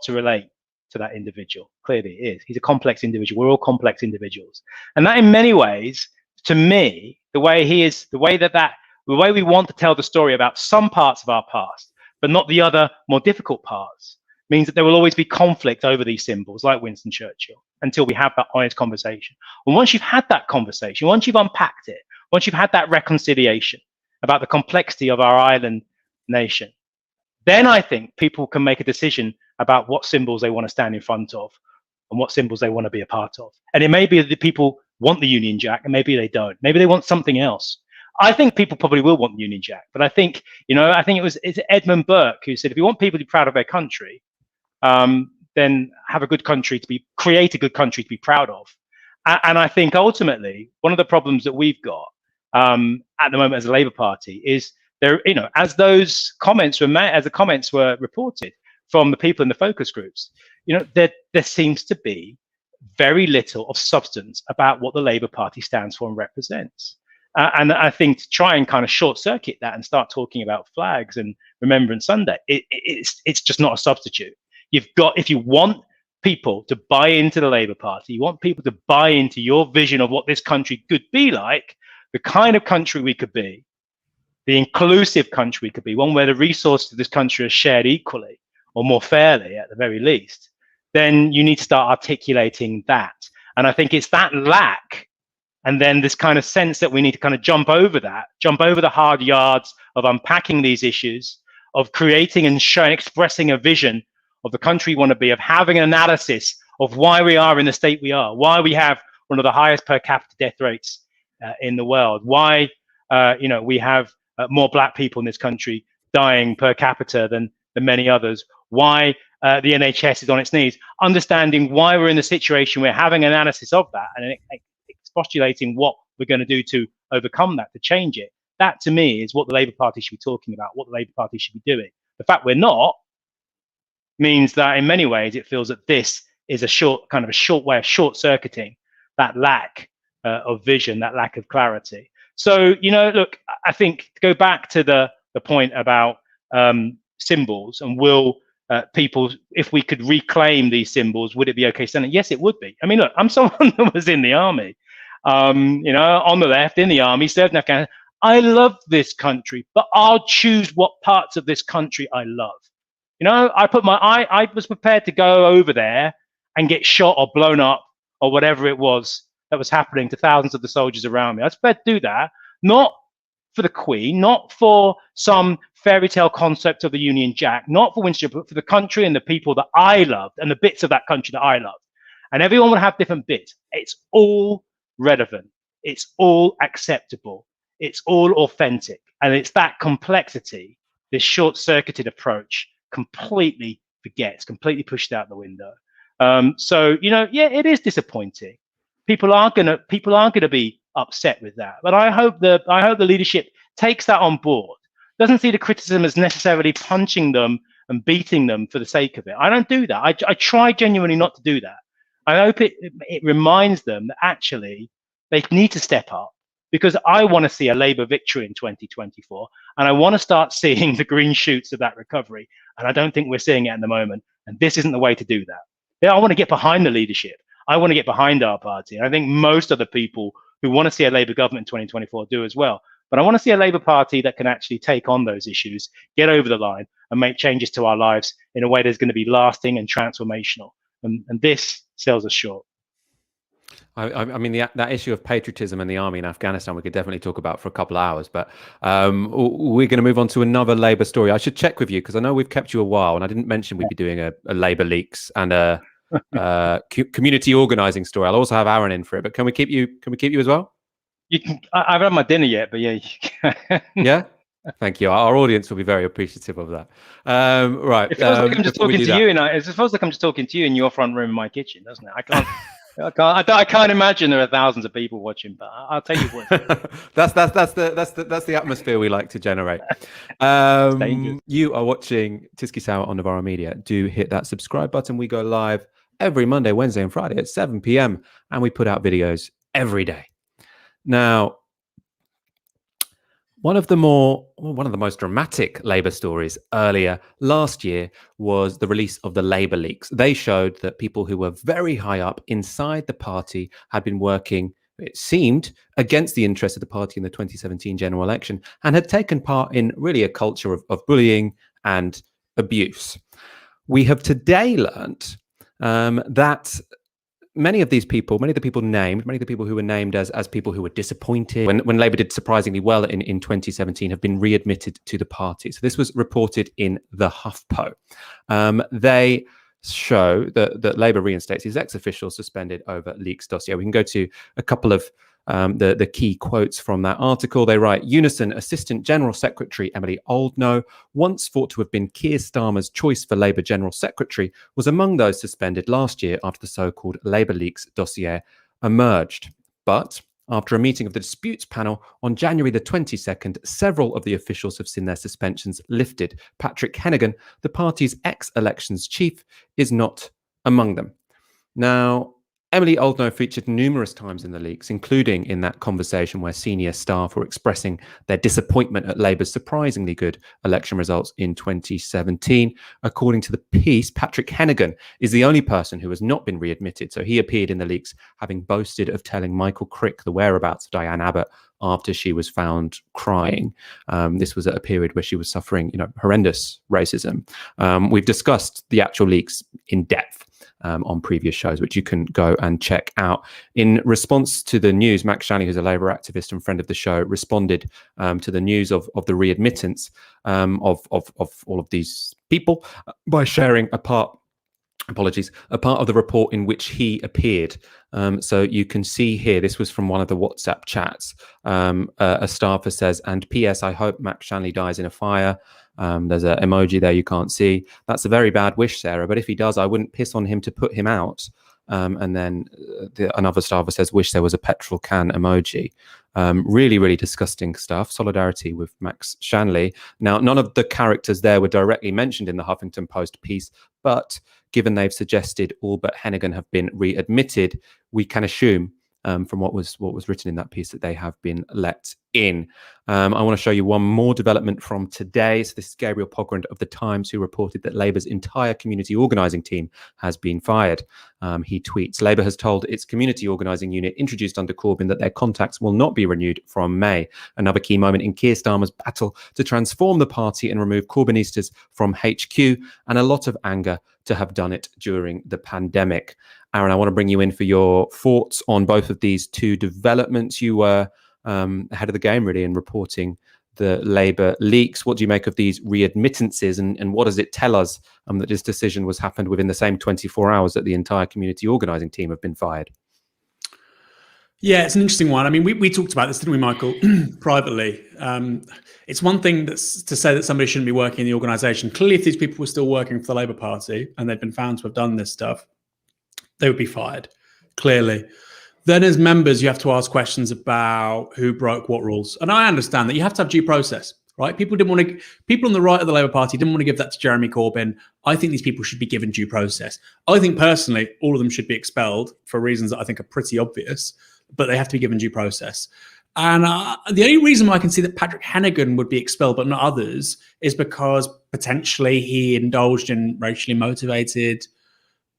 to relate to that individual. Clearly it is. He's a complex individual. We're all complex individuals. And that in many ways, to me, the way we want to tell the story about some parts of our past, but not the other more difficult parts, means that there will always be conflict over these symbols, like Winston Churchill, until we have that honest conversation. And once you've had that conversation, once you've unpacked it, once you've had that reconciliation about the complexity of our island nation, then I think people can make a decision about what symbols they want to stand in front of and what symbols they want to be a part of. And it may be that people want the Union Jack, and maybe they don't. Maybe they want something else. I think people probably will want the Union Jack, but I think it's Edmund Burke who said, if you want people to be proud of their country, then create a good country to be proud of. And I think ultimately one of the problems that we've got at the moment as a Labour Party is there, as those comments were made, as the comments were reported from the people in the focus groups, there seems to be very little of substance about what the Labour Party stands for and represents. And I think to try and kind of short circuit that and start talking about flags and Remembrance Sunday, it's just not a substitute. If you want people to buy into the Labour Party, you want people to buy into your vision of what this country could be like, the kind of country we could be, the inclusive country we could be, one where the resources of this country are shared equally or more fairly at the very least, then you need to start articulating that. And I think it's that lack, and then this kind of sense that we need to kind of jump over the hard yards of unpacking these issues, of creating and expressing a vision of the country we want to be, of having an analysis of why we are in the state we are, why we have one of the highest per capita death rates in the world, why we have more black people in this country dying per capita than many others, why the NHS is on its knees, understanding why we're in the situation, we're having an analysis of that and postulating what we're going to do to overcome that, to change it. That to me is what the Labour Party should be talking about, what the Labour Party should be doing. The fact we're not means that in many ways it feels that this is a short way of short-circuiting that lack of vision, that lack of clarity. So, look, I think to go back to the point about symbols and will people, if we could reclaim these symbols, would it be okay standing? Yes, it would be. I mean, look, I'm someone that was in the army, on the left, in the army, served in Afghanistan. I love this country, but I'll choose what parts of this country I love. I was prepared to go over there and get shot or blown up or whatever it was that was happening to thousands of the soldiers around me. I was prepared to do that, not for the Queen, not for some fairy tale concept of the Union Jack, not for Windsor, but for the country and the people that I loved and the bits of that country that I loved. And everyone would have different bits. It's all relevant. It's all acceptable. It's all authentic. And it's that complexity, this short-circuited approach, completely forgets, completely pushed out the window. So, you know, yeah, it is disappointing. People are gonna be upset with that. But I hope the leadership takes that on board. Doesn't see the criticism as necessarily punching them and beating them for the sake of it. I don't do that. I try genuinely not to do that. I hope it reminds them that actually they need to step up, because I want to see a Labour victory in 2024, and I want to start seeing the green shoots of that recovery. And I don't think we're seeing it at the moment. And this isn't the way to do that. Yeah, I want to get behind the leadership. I want to get behind our party. And I think most of the people who want to see a Labour government in 2024 do as well. But I want to see a Labour Party that can actually take on those issues, get over the line, and make changes to our lives in a way that's going to be lasting and transformational. And this sells us short. I mean, that issue of patriotism and the army in Afghanistan, we could definitely talk about for a couple of hours. But we're going to move on to another Labour story. I should check with you, because I know we've kept you a while, and I didn't mention we'd be doing a LabourLeaks and a community organising story. I'll also have Aaron in for it. But can we keep you as well? You can. I haven't had my dinner yet, but yeah, you can. Yeah. Thank you. Our audience will be very appreciative of that. Right. It feels like I'm just talking to you, and it feels like I'm just talking to you in your front room in my kitchen, doesn't it? I can't imagine there are thousands of people watching, but I'll tell you what. that's the atmosphere we like to generate. You are watching Tysky Sour on Novara Media. Do hit that subscribe button. We go live every Monday, Wednesday, and Friday at 7 p.m. and we put out videos every day. Now, one of the most dramatic Labour stories earlier last year was the release of the LabourLeaks. They showed that people who were very high up inside the party had been working, it seemed, against the interests of the party in the 2017 general election, and had taken part in really a culture of bullying and abuse. We have today learned that many of the people who were named as people who were disappointed when Labour did surprisingly well in 2017 have been readmitted to the party. So this was reported in the HuffPo. They show that Labour reinstates his ex-officials suspended over leaks dossier. We can go to a couple of the key quotes from that article. They write, Unison Assistant General Secretary Emily Oldknow, once thought to have been Keir Starmer's choice for Labour General Secretary, was among those suspended last year after the so-called LabourLeaks dossier emerged. But after a meeting of the disputes panel on January the 22nd, several of the officials have seen their suspensions lifted. Patrick Hennigan, the party's ex-elections chief, is not among them. Now, Emily Oldknow featured numerous times in the leaks, including in that conversation where senior staff were expressing their disappointment at Labour's surprisingly good election results in 2017. According to the piece, Patrick Hennigan is the only person who has not been readmitted. So he appeared in the leaks, having boasted of telling Michael Crick the whereabouts of Diane Abbott after she was found crying. This was at a period where she was suffering, horrendous racism. We've discussed the actual leaks in depth on previous shows, which you can go and check out. In response to the news, Max Shanley, who's a Labour activist and friend of the show, responded to the news of the readmittance of all of these people by sharing a part of the report in which he appeared. So you can see here, this was from one of the WhatsApp chats. A staffer says, and P.S. I hope Max Shanley dies in a fire. There's an emoji there you can't see. That's a very bad wish, Sarah, but if he does, I wouldn't piss on him to put him out. And then another staffer says, wish there was a petrol can emoji. Really, really disgusting stuff. Solidarity with Max Shanley. Now, none of the characters there were directly mentioned in the Huffington Post piece, but given they've suggested all but Hennigan have been readmitted, we can assume from what was written in that piece that they have been let in. I want to show you one more development from today. So this is Gabriel Pogrund of The Times, who reported that Labour's entire community organising team has been fired. He tweets, Labour has told its community organising unit introduced under Corbyn that their contacts will not be renewed from May. Another key moment in Keir Starmer's battle to transform the party and remove Corbynistas from HQ, and a lot of anger to have done it during the pandemic. Aaron, I want to bring you in for your thoughts on both of these two developments. You were ahead of the game, really, in reporting the Labour leaks. What do you make of these readmittances, and what does it tell us that this decision was happened within the same 24 hours that the entire community organising team have been fired? Yeah, it's an interesting one. I mean, we talked about this, didn't we, Michael, privately? It's one thing to say that somebody shouldn't be working in the organisation. Clearly, if these people were still working for the Labour Party and they'd been found to have done this stuff, they would be fired, clearly. Then as members, you have to ask questions about who broke what rules. And I understand that you have to have due process, right? People on the right of the Labour Party didn't want to give that to Jeremy Corbyn. I think these people should be given due process. I think personally, all of them should be expelled for reasons that I think are pretty obvious, but they have to be given due process. And the only reason why I can see that Patrick Hennigan would be expelled but not others is because potentially he indulged in racially motivated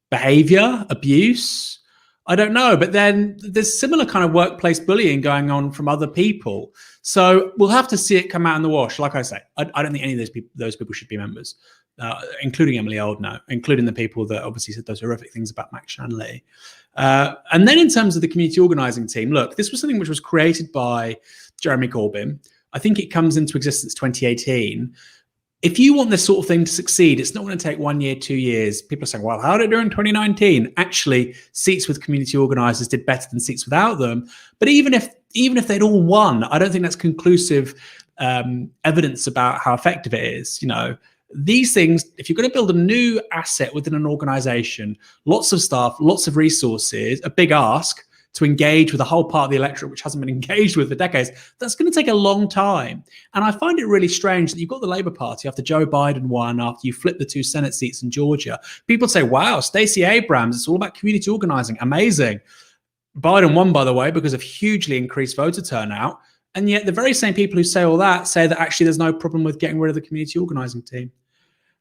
behavior, abuse. I don't know. But then there's similar kind of workplace bullying going on from other people. So we'll have to see it come out in the wash. Like I say, I don't think any of those people should be members, including Emily Oldknow, including the people that obviously said those horrific things about Max Shanley. And then in terms of the community organising team, look, this was something which was created by Jeremy Corbyn. I think it comes into existence 2018. If you want this sort of thing to succeed, it's not going to take 1 year, 2 years. People are saying, well, how did it do in 2019? Actually, seats with community organisers did better than seats without them. But even if they'd all won, I don't think that's conclusive evidence about how effective it is. You know, these things, if you're going to build a new asset within an organisation, lots of staff, lots of resources, a big ask to engage with a whole part of the electorate which hasn't been engaged with for decades, that's going to take a long time. And I find it really strange that you've got the Labour Party after Joe Biden won, after you flipped the 2 Senate seats in Georgia. People say, wow, Stacey Abrams, it's all about community organising. Amazing. Biden won, by the way, because of hugely increased voter turnout. And yet the very same people who say all that say that actually there's no problem with getting rid of the community organising team.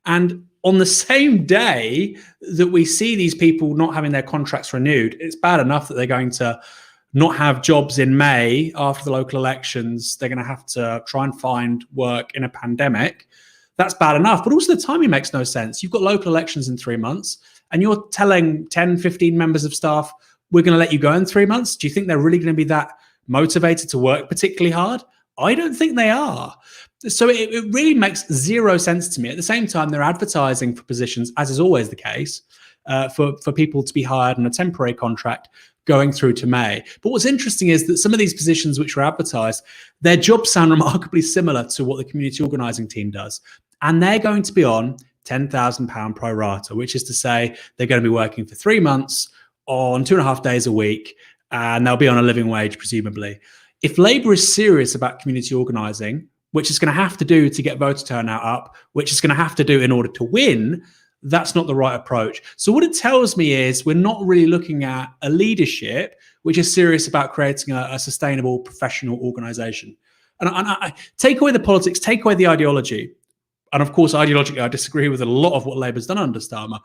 And on the same day that we see these people not having their contracts renewed, it's bad enough that they're going to not have jobs in May after the local elections. They're going to have to try and find work in a pandemic. That's bad enough. But also the timing makes no sense. You've got local elections in 3 months and you're telling 10, 15 members of staff, we're going to let you go in 3 months. Do you think they're really going to be that motivated to work particularly hard? I don't think they are. So it really makes zero sense to me. At the same time, they're advertising for positions, as is always the case, for people to be hired on a temporary contract going through to May. But what's interesting is that some of these positions which were advertised, their jobs sound remarkably similar to what the community organising team does. And they're going to be on £10,000 pro rata, which is to say they're going to be working for 3 months on 2.5 days a week, and they'll be on a living wage, presumably. If Labour is serious about community organising, which it's going to have to do to get voter turnout up, which it's going to have to do in order to win, that's not the right approach. So what it tells me is we're not really looking at a leadership which is serious about creating a sustainable professional organisation. And I take away the politics, take away the ideology. And of course, ideologically, I disagree with a lot of what Labour's done under Starmer,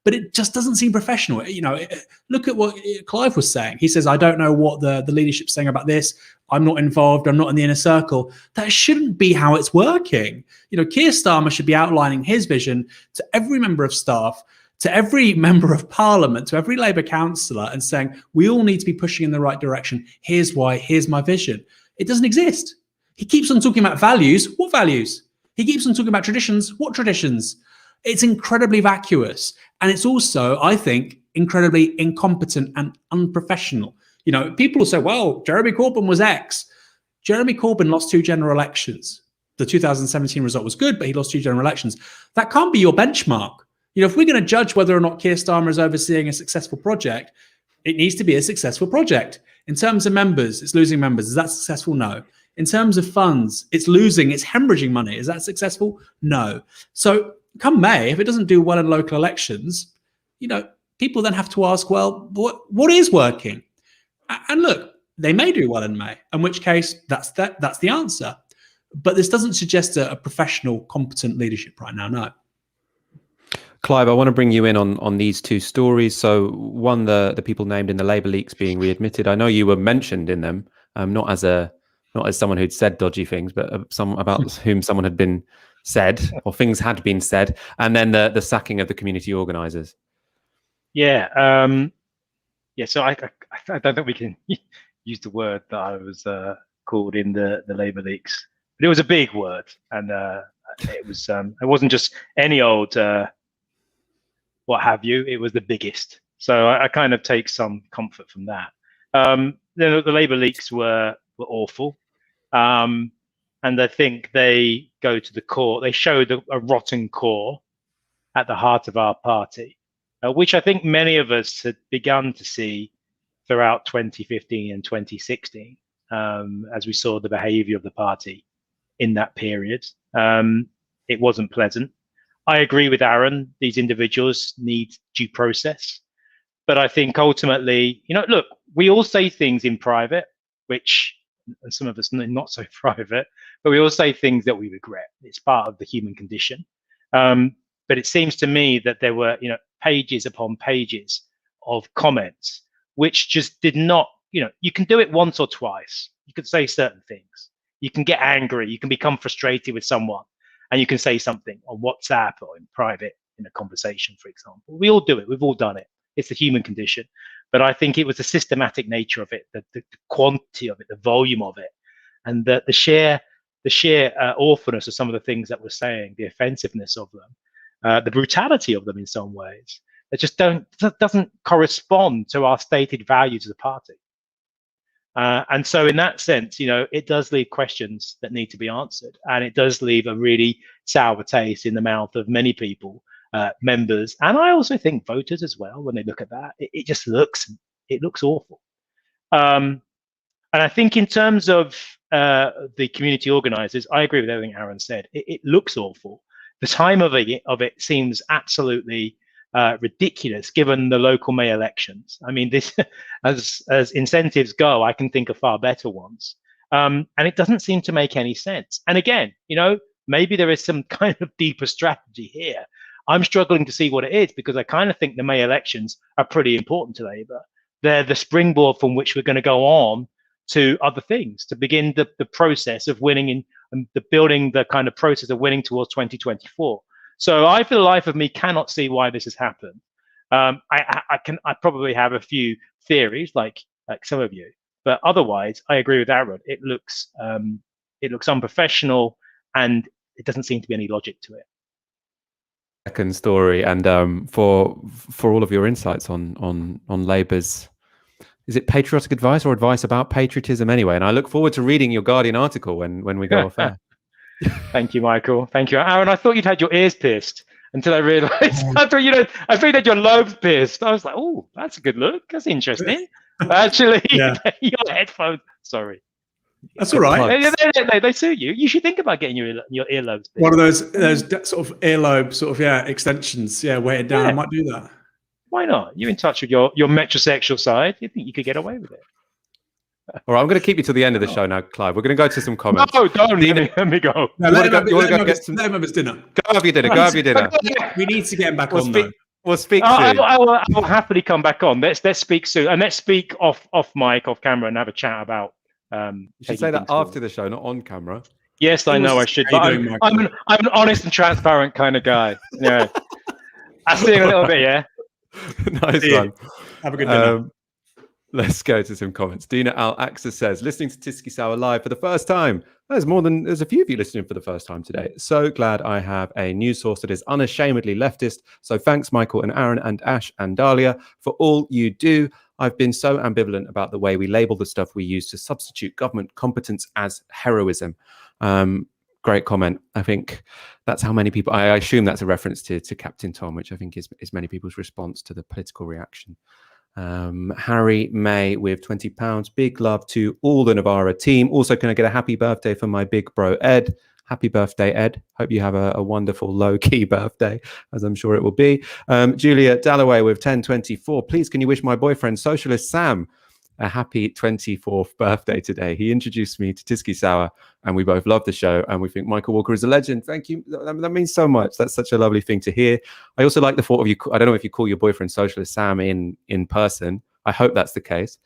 but it just doesn't seem professional. You know, look at what Clive was saying. He says, I don't know what the leadership's saying about this. I'm not involved. I'm not in the inner circle. That shouldn't be how it's working. You know, Keir Starmer should be outlining his vision to every member of staff, to every member of parliament, to every Labour councillor and saying, we all need to be pushing in the right direction. Here's why. Here's my vision. It doesn't exist. He keeps on talking about values. What values? He keeps on talking about traditions. What traditions? It's incredibly vacuous. And it's also, I think, incredibly incompetent and unprofessional. You know, people will say, well, Jeremy Corbyn was X. Jeremy Corbyn lost 2 general elections. The 2017 result was good, but he lost 2 general elections. That can't be your benchmark. You know, if we're going to judge whether or not Keir Starmer is overseeing a successful project, it needs to be a successful project. In terms of members, it's losing members. Is that successful? No. In terms of funds, it's losing, it's hemorrhaging money. Is that successful? No. So come May, if it doesn't do well in local elections, you know, people then have to ask, well, what is working? And look, they may do well in May, in which case that's the answer. But this doesn't suggest a professional, competent leadership right now, no. Clive, I want to bring you in on these 2 stories. So one, the people named in the LabourLeaks being readmitted. I know you were mentioned in them, not as someone who'd said dodgy things, but about whom someone had been said or things had been said, and then the sacking of the community organisers. Yeah, Yeah, so I don't think we can use the word that I was called in the LabourLeaks, but it was a big word, and it wasn't just any old what have you. It was the biggest. So I kind of take some comfort from that. The LabourLeaks were awful, and I think they go to the core. They showed a rotten core at the heart of our party, which I think many of us had begun to see throughout 2015 and 2016, as we saw the behavior of the party in that period. It wasn't pleasant. I agree with Aaron, these individuals need due process. But I think ultimately, look, we all say things in private, which, and some of us not so private, but we all say things that we regret. It's part of the human condition. But it seems to me that there were, pages upon pages of comments, which just did not, you can do it once or twice. You could say certain things. You can get angry. You can become frustrated with someone, and you can say something on WhatsApp or in private in a conversation, for example. We all do it. We've all done it. It's the human condition. But I think it was the systematic nature of it, the quantity of it, the volume of it, and the sheer awfulness of some of the things that we're saying, the offensiveness of them, the brutality of them in some ways, that just doesn't correspond to our stated values as a party. And so in that sense, it does leave questions that need to be answered. And it does leave a really sour taste in the mouth of many people, members, and I also think voters as well, when they look at that. It just looks awful. And I think in terms of the community organizers, I agree with everything Aaron said. It looks awful. The time of it seems absolutely ridiculous given the local May elections. I mean, this, as incentives go, I can think of far better ones. And it doesn't seem to make any sense. And again, maybe there is some kind of deeper strategy here. I'm struggling to see what it is, because I kind of think the May elections are pretty important to Labour. They're the springboard from which we're going to go on to other things, to begin the process of winning and building the kind of process of winning towards 2024. So I, for the life of me, cannot see why this has happened. I probably have a few theories, like some of you, but otherwise, I agree with Aaron. It looks unprofessional, and it doesn't seem to be any logic to it. Second story, and for all of your insights on Labour's, is it patriotic advice or advice about patriotism anyway? And I look forward to reading your Guardian article when we go off air. Thank you, Michael. Thank you, Aaron. I thought you'd had your ears pierced until I realised. I thought you had your lobes pierced. I was like, oh, that's a good look. That's interesting. Actually, your headphones. Sorry. That's all right. They suit you. You should think about getting your earlobes pierced. One of those sort of earlobe extensions. Yeah, weighted down. I might do that. Why not? You're in touch with your metrosexual side. You think you could get away with it? All right, I'm going to keep you till the end of the show now, Clive. We're going to go to some comments. No, don't. Let me go. No, let him have his dinner. Go have your dinner. Go have your dinner. We need to get him back on, though. We'll speak soon. I will happily come back on. Let's speak soon. And let's speak off mic, off camera, and have a chat about... you should say that after the show, not on camera. Yes, I know I should. But I'm an honest and transparent kind of guy. Yeah. I see a little bit, yeah. Nice one. Have a good dinner. Let's go to some comments. Dina Al-Aqsa says, listening to Tysky Sour live for the first time. There's a few of you listening for the first time today. So glad I have a news source that is unashamedly leftist. So thanks, Michael and Aaron and Ash and Dahlia, for all you do. I've been so ambivalent about the way we label the stuff we use to substitute government competence as heroism. Great comment. I think that's how many people, I assume that's a reference to Captain Tom, which I think is many people's response to the political reaction. Harry May with £20. Big love to all the Novara team. Also, can I get a happy birthday for my big bro, Ed? Happy birthday, Ed. Hope you have a wonderful low-key birthday, as I'm sure it will be. Julia Dalloway with 1024. Please, can you wish my boyfriend, Socialist Sam, a happy 24th birthday today? He introduced me to Tysky Sour, and we both love the show, and we think Michael Walker is a legend. Thank you. That means so much. That's such a lovely thing to hear. I also like the thought of you. I don't know if you call your boyfriend Socialist Sam in person. I hope that's the case.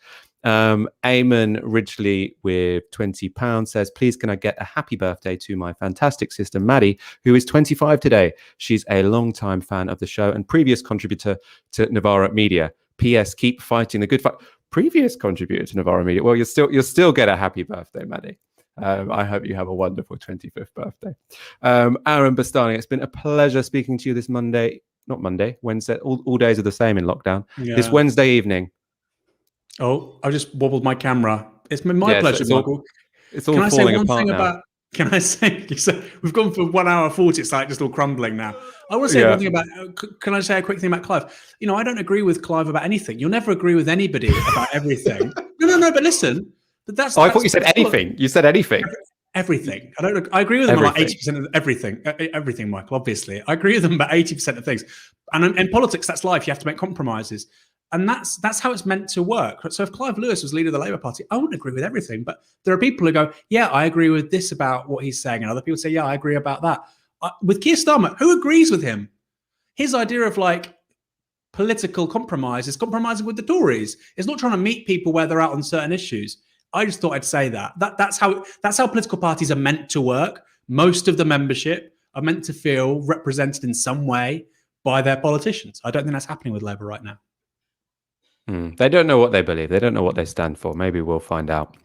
Eamon Ridgely with £20 says, please can I get a happy birthday to my fantastic sister Maddie, who is 25 today. She's a long-time fan of the show and previous contributor to Novara Media. PS, keep fighting the good fight. Previous contributor to Novara Media. Well, you'll still get a happy birthday, Maddie. I hope you have a wonderful 25th birthday. Aaron Bastani, it's been a pleasure speaking to you this Monday. Not Monday, Wednesday. All days are the same in lockdown. Yeah. This Wednesday evening. Oh, I just wobbled my camera. It's been my pleasure, Michael. It's all falling apart now. Can I say, we've gone for 1 hour 40, it's like just all crumbling now. I want to say one thing about, can I say a quick thing about Clive? You know, I don't agree with Clive about anything. You'll never agree with anybody about everything. No, but listen. But that's. I thought you said anything. You said anything. Everything. I agree with them about 80% of everything. Everything, Michael, obviously. I agree with them about 80% of things. And in politics, that's life. You have to make compromises. And that's how it's meant to work. So if Clive Lewis was leader of the Labour Party, I wouldn't agree with everything. But there are people who go, yeah, I agree with this about what he's saying. And other people say, yeah, I agree about that. With Keir Starmer, who agrees with him? His idea of like political compromise is compromising with the Tories. It's not trying to meet people where they're out on certain issues. I just thought I'd say that. That's how political parties are meant to work. Most of the membership are meant to feel represented in some way by their politicians. I don't think that's happening with Labour right now. They don't know what they believe. They don't know what they stand for. Maybe we'll find out.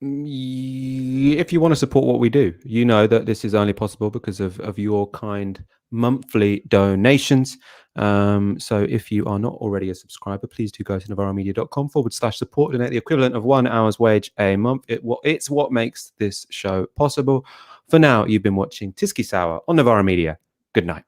If you want to support what we do, you know that this is only possible because of your kind monthly donations. So if you are not already a subscriber, please do go to novaramedia.com/support. Donate the equivalent of 1 hour's wage a month. It's what makes this show possible. For now, you've been watching Tysky Sour on Novara Media. Good night.